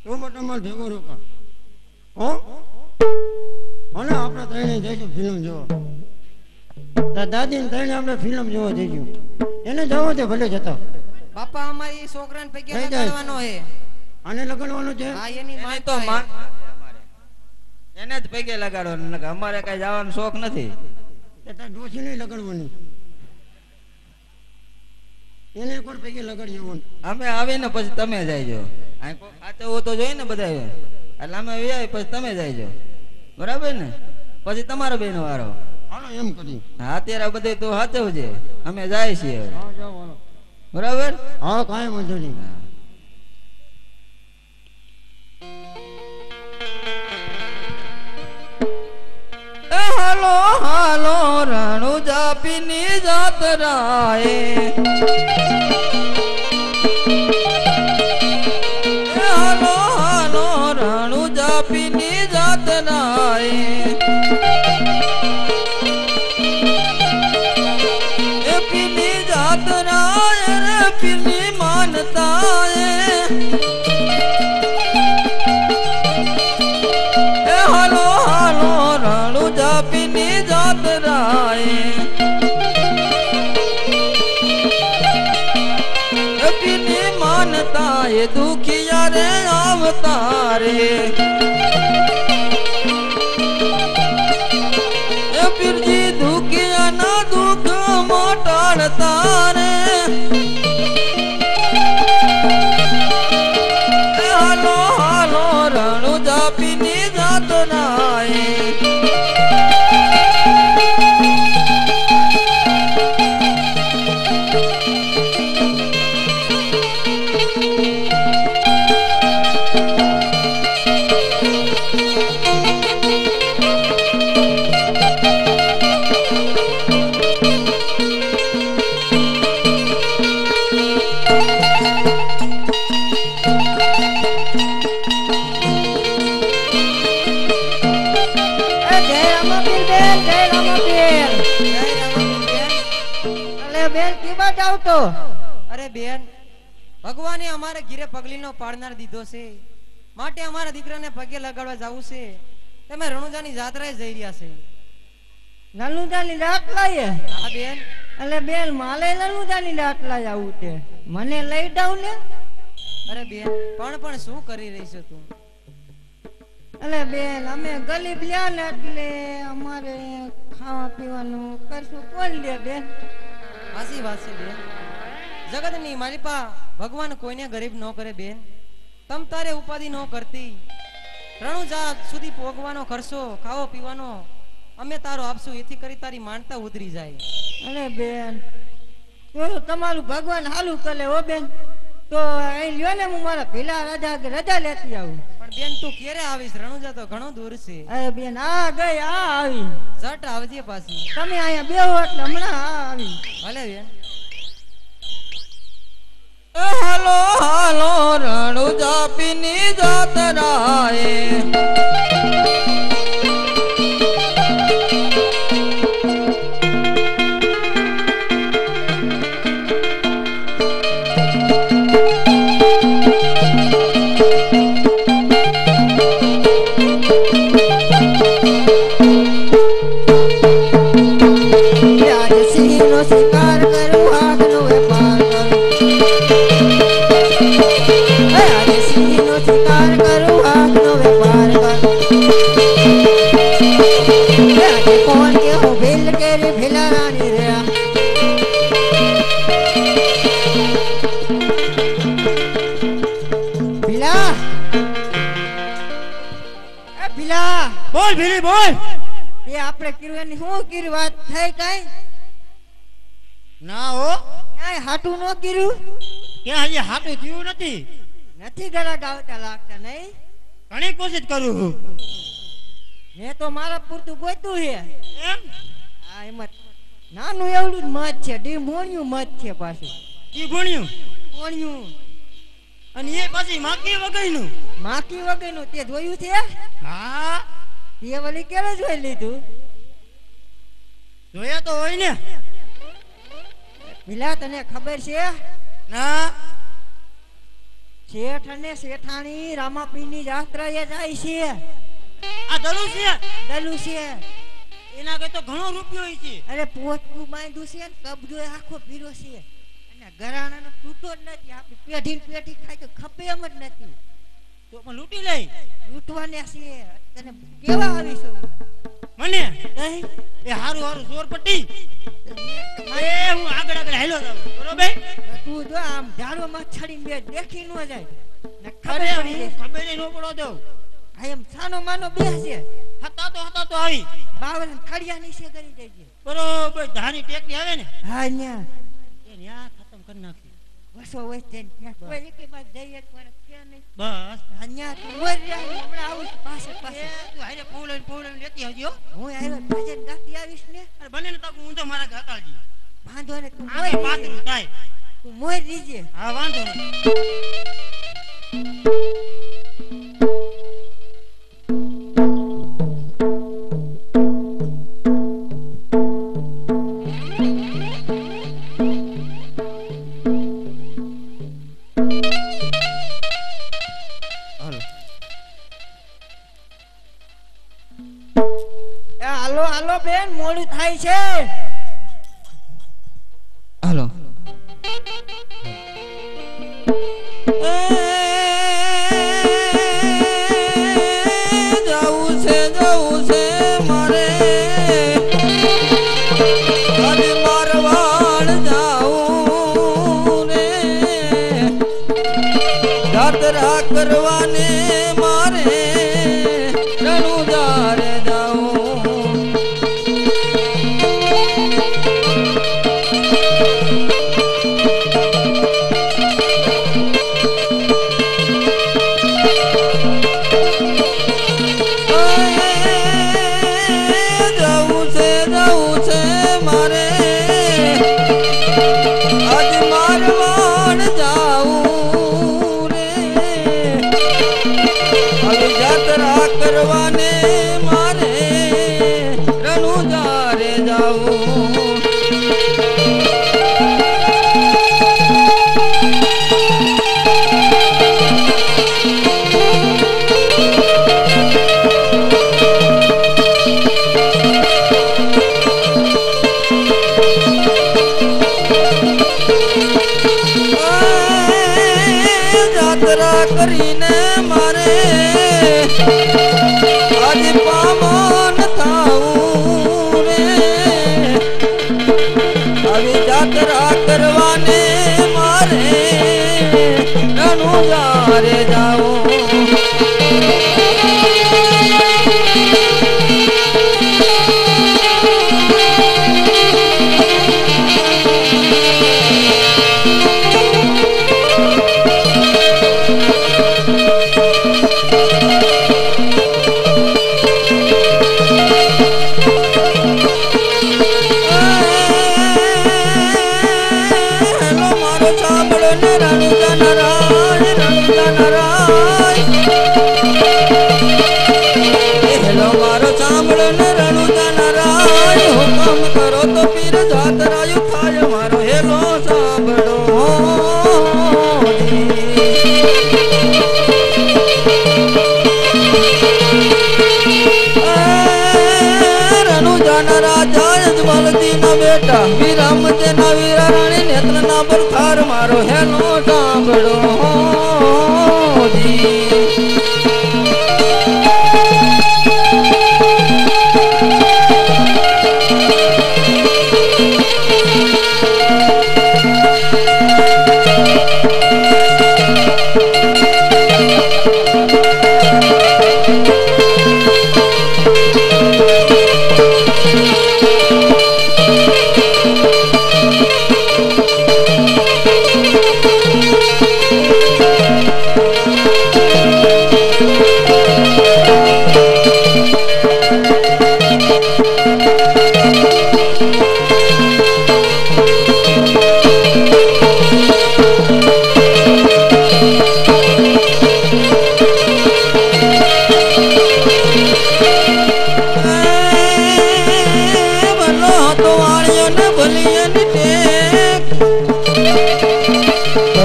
તો તમારે ભેગો રોકા હો. અને આપણે ત્રણે જઈશું ફિલ્મ જોવા. દાદી ને ત્રણે આપણે ફિલ્મ જોવા જઈશું. એને જવો તે ભલે જતા. બાપા અમારી છોકરાને પૈકી થઈ જાય. લગાડવાનો હે. આને લગાડવાનું છે. હા એની એને માન તો તો માન એને જ પૈકે લગાડવાનું, નકર અમારે કઈ જવાનો શોખ નથી. તાર ડોસી નહીં લગાડવાની. એને એક વાર પૈકી લગાડી જવાનું. અમે આવીને પછી તમે જાયજો. આ કોક ખાતે તો જોઈ ને બધા, એટલે અમે આવી પછી તમે જાયજો. બરાબર ને? પછી તમારો બેનો વારો. હાલો એમ કરી. હા અત્યારે બધે તું સાચવજે, અમે જાય છીએ હવે. હા જાઓ હાલો. બરાબર? હા કાંઈ વાંધો નહીં. હાલો હાલો રણુજા પીની જાતરાએ, હાલો હાલો રણુજા પીની જાતરાએ, એ પીની જાતરાએ રે પીની માનતાએ, એ હાલો હાલો રણુજા પીની જાતરાએ, એ પીની માનતાએ દુખિયા રે અવતારે, એ પીરજી દુખિયા ના દુઃખ મોટાડતા રે, એ હાલો હાલો રણુજા પીની જાતરાએ, અરે બેન ભગવાને અમારે ઘીરે પગલીનો પાડનાર દીધો છે, માટે અમારા દીકરાને પગે લગાડવા જવું છે. તમે રણુજાની જાત્રાએ જઈ રહ્યા છે. નલુદાની દાટલાએ. હા બેન. એટલે બેન માલે નલુદાની દાટલા આવું છે, મને લઈ જાવ ને. અરે બેન પણ શું કરી રહી છે તું? એટલે બેન અમે ગરીબ લ્યા ને એટલે અમારે ખાવા પીવાનું કરશું કોણ લે બેન? સાચી વાત છે બેન. જગતની માલિપા ભગવાન કોઈને ગરીબ ન કરે બેન. તમ તારે ઉપાધિ ન કરતી. રણુજા સુધી પોગવાનો ખર્ચો ખાવો પીવાનો અમે તારો આપશું, એથી કરી તારી માનતા ઉતરી જાય. અરે બેન તો તમારું ભગવાન હાલું કરે હો બેન. તો અહીં લ્યો ને હું મારા ભીલા રાજા રજા લેતી આવું. પણ બેન તું ક્યારે આવીશ? રણુજા તો ઘણું દૂર છે. અરે બેન આ ગઈ આ આવી. જટ આવજે પાછી. તમે અહીંયા બેહો એટલે હમણાં આ આવી. ભલે બેન. હાલો હાલો રણુજા પીની જાતરાએ, હું કીધું વાત થઈ કઈ ના હો ક્યાંય હાટું ન કર્યું કે હજી હાટું થયું નથી. નથી ગળા ગાવતા લાગતા નહીં ઘણી કોશિશ કરું છું. મેં તો મારા પૂરતું ગોતું છે એમ હા એમાં નાનું એવડું જ મત છે ડી મોણિયું મત છે પાછું ઈ ભણ્યું મોણિયું અને એ પછી માકી વગરનું. માકી વગરનું તે જોયું છે હા તે વળી કેળે જોઈ લીધું જોયા તો હોય ને. પેલા તને ખબર છે ના શેઠ અને શેઠાણી રામાપીરની યાત્રાએ જાય છે આ દરું છે દલું છે એના કઈ તો ઘણો રૂપિયો હોય છે. અરે પોતકું બાંધ્યું છે ને કબજો આખો પીરો છે અને ઘરાણાનો તૂટો જ નથી આપણી પેઢી ને પેઢી ખાય તો ખપે એમ જ નથી તો પણ લૂંટી લઈ લૂંટવાને છે તને કેવા આવીશું મને નહીં એ હારું હારું જોર પટ્ટી એ હું આગળ આગળ હેલો જાઉં બરોબર. તું જો આમ ઝાડવામાં છડીને બે દેખી ન જાય ને અરે ખબર પડી હું જાય ખબર ન પડો દઉં. આ એમ સાનો માનો બેસે હતા તો આવી બાવન ખડિયા નીચે કરી દેજે બરોબર ધાની ટેકની આવે ને હા ન્યા એ ન્યા ખતમ કરી નાખી. વસો હોય તે ત્યાં કોઈ એકે બાદ જઈએ તો મને કે નહીં બસ હા ન્યા તું મોર રહ્યા હમણાં આવું છું પાસે પાસે તું હારે ફૂલન લેતી આવજો. હું આવ્યો ભજન ગાતી આવીશ ને અરે બને ને તાકું ઊંધો મારા ગાતાજી વાંધો ને તું આને પાતળું થાય. તું મોર દીજે હા વાંધો નહીં. હાલો હાલો બેન મોડું થાય છે હાલો જાવું છે મારે આજે મારવાડ જાવું રે યાત્રા કરવાને મારે રણુજારે જાવું જાવું છે મારે આજ મારવાડ જાવું રે હવે યાત્રા કરવાને મારે રણુજારે જાવું યાત્રા કરીને મારે આજે પામન થાવું રે આવી યાત્રા કરવાને મારે રણુજારે જાવું હેલો મારો સાંભળો ને રણુજા નરાય હેલો મારો સાંભળો ને રણુજા નરાય હુકમ કરો તો પીર જાતરાયું થાય મારો હેલો સાંભળો રણુજા નરાજા યજમાલતી ના બેટા વિરામ તેના વીરા રાણી નેત્ર ના બરખાર મારો હેલો સાંભળો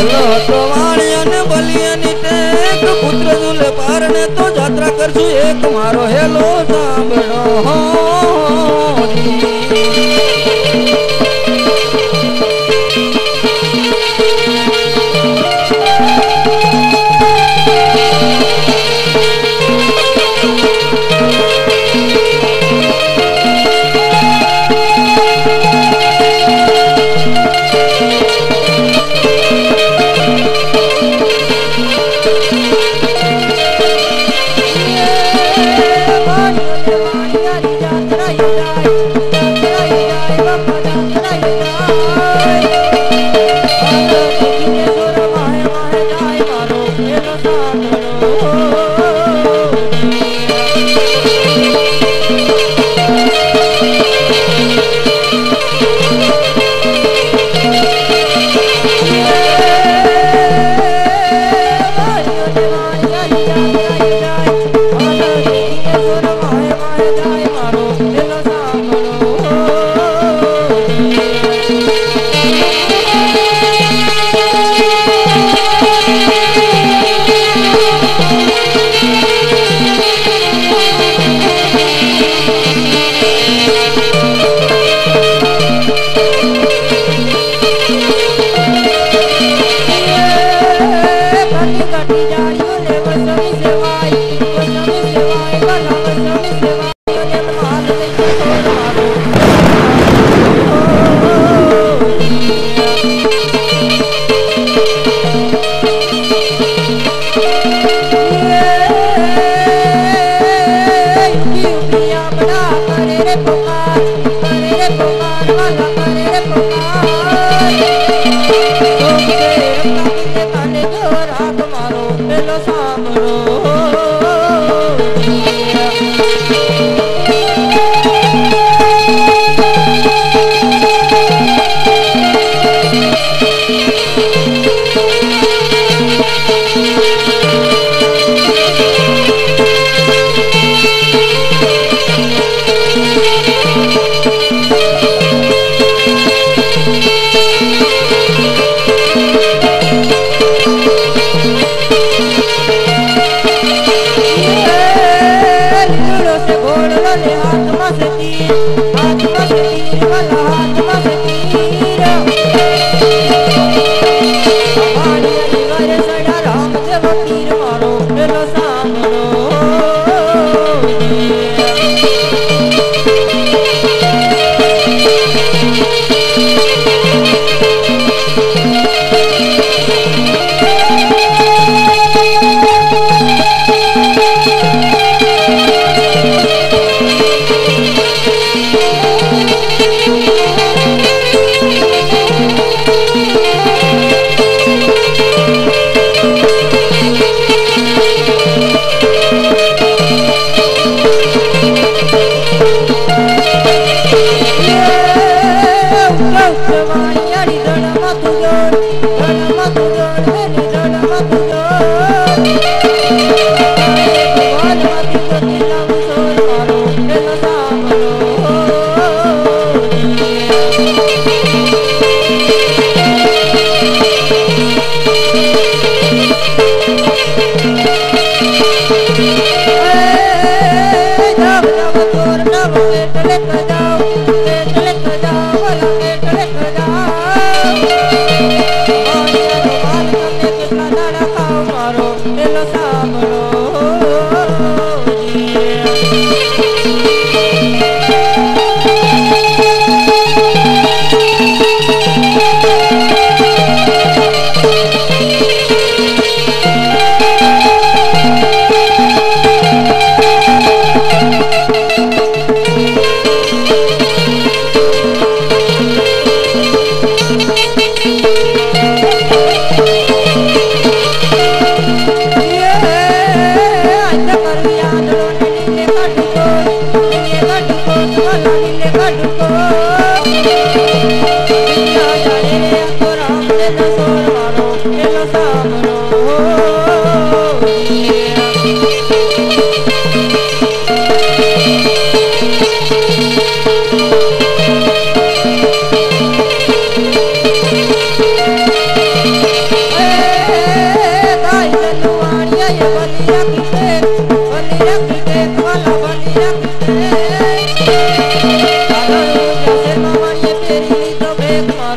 તો વાણિયાને બલિયાની ટેક પુત્ર ઝૂલે પારણે તો જાત્રા કરશું એક મારો હેલો સાંભળો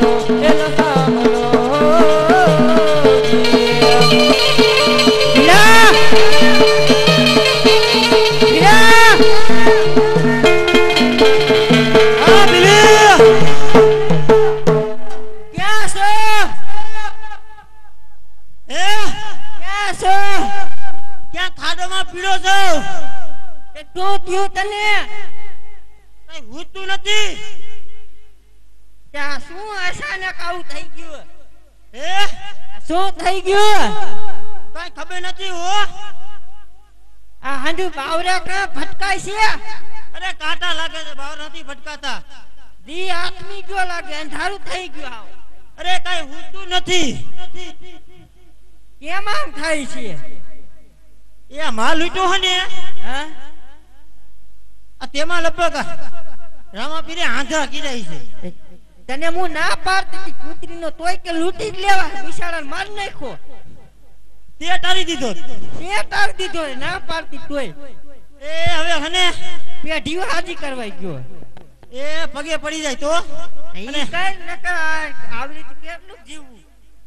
તમારો એનો સાંભળો ક્યાં ખાડોમાં પીડો છો? તું થયું તને કઈ ભૂતતું નથી. ત્યાં શું અચાનક આવું થઈ ગયું? હે શું થઈ ગયું? કઈ ખબર નથી હો. આ હાંડુ બાવરા કા ભટકાય છે? અરે કાંટા લાગે છે, બહાર નથી ભટકાતા. દી આત્મી જો લાગે, અંધારું થઈ ગયું આવ. અરે કઈ ભૂતતું નથી. કેમ આમ થાય છે? એ માલ લૂટ્યો હે ને, હા આ તેમાં લગભગ રામાપીરે આંધળા કીધાઈ છે. તને હું ના પાડતી હતી કૂતરીનો, તોય કે લૂંટી જ લેવા બિચારાને માર નાખ્યો. તે ટાળી દીધો. તે તાર દીધો ને, ના પાડતી તોય એ હવે હને પેઢીઓ હાજી કરવાઈ ગયો. એ પગે પડી જાય તો ઈ કઈ નકર આવી રીતે કેટલું જીવવું.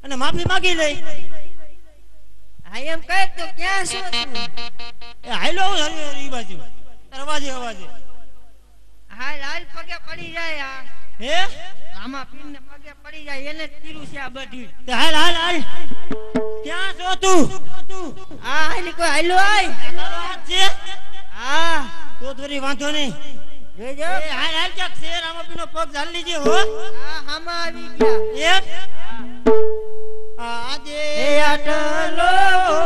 અને માફી માંગી લે. હા એમ કહે તો ક્યાં શું તું? એ હાલો ઈ બાજુ દરવાજે અવાજે. હાલ હાલ પગે પડી જાય. આ હે આમાં પીરને પગે પડી જાય, એને જ પીરું છે આ બધી. તે હાલ હાલ હાલ. ક્યાં છો તું? આ હાલી કોઈ હાલો આય. તારો હાથ છે? હા તો થોડી વાંધો નહીં. જોજો. એ હાલ હાલ ક્યાંક છે, રામાપીનો પગ ઝાલ લીજે હો. આ હામાં આવી ગયા. એમ આજે એ આટલો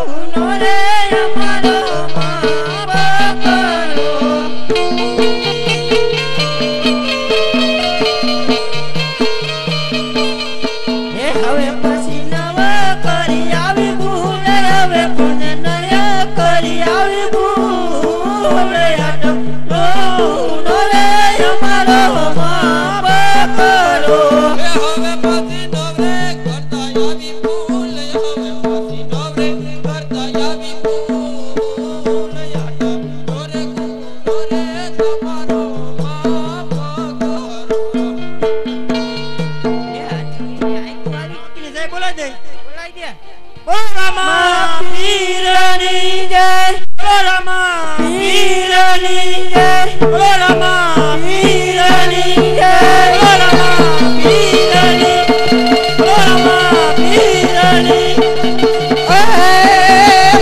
ગુનો રે અમારો માફ કરો. એ હવે પછી નવા કરી આવી ભૂલ, હવે કોને નયા કરી આવી ભૂલ. આટલો ગુનો રે અમારો માફ કરો. હવે પછી નવરે કરતા આવી ભૂલ, હવે પછી નવરે કરતા આવી ભૂલ. યાદ ડોરે તમારો માફ કરો. એ આટલી આંખ વાળી જય બોલાય દે. બોલાઈ દે. ઓ રામા પીરની જય. ઓ રામા પીરની જય. ઓ રામા પીરની જય. ઓ રામા પીરની. ઓ રામા પીરની.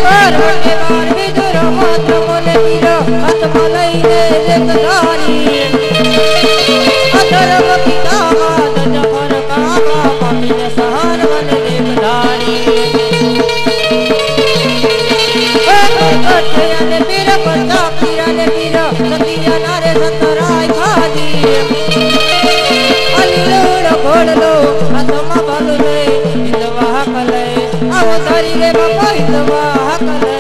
મારવટે મારવી દુરો માત્ર મોલે પીરો હાથમાં લઈને દેખધારી. અધર્મ પિતામાં દજફર કાકા પાપીને સહાર મને દેખધારી. કઠયાને પીર કરતા પીરાને પીર સતિયા નારે સતરાય ખાધી. અલીલો ઘોડલો હાથમાં ભાલું લઈ હિંદવા કલે આવો તારી રે બાપા હિંદવા કલે.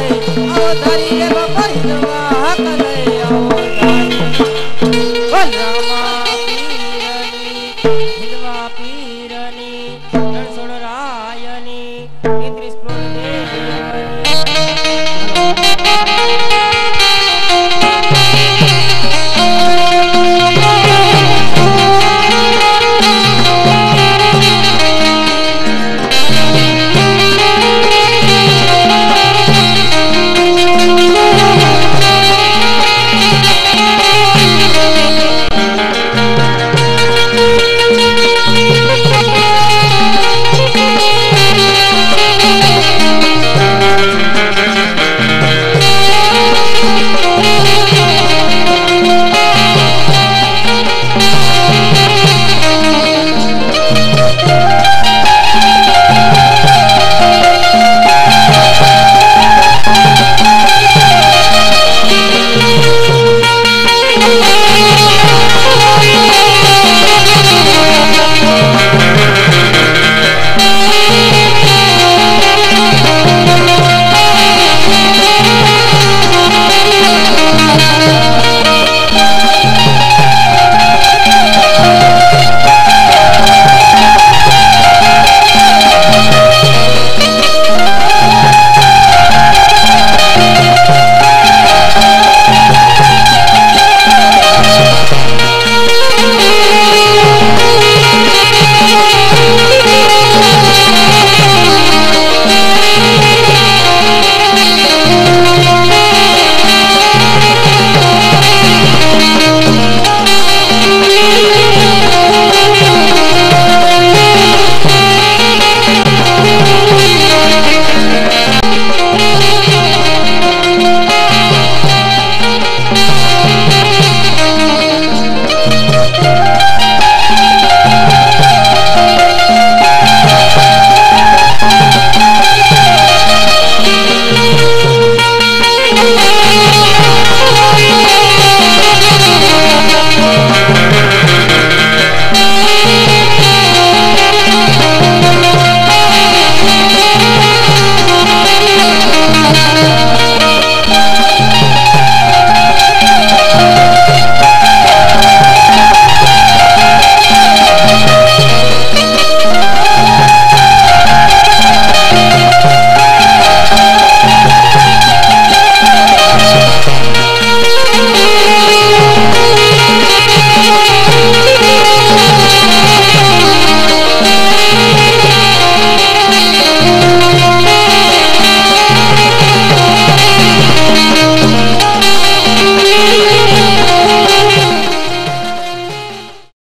આવો તારી રે બાપા હિંદવા કલે. આવો તારી રામા પીરની હિંદવા પીરની રણછોડ રા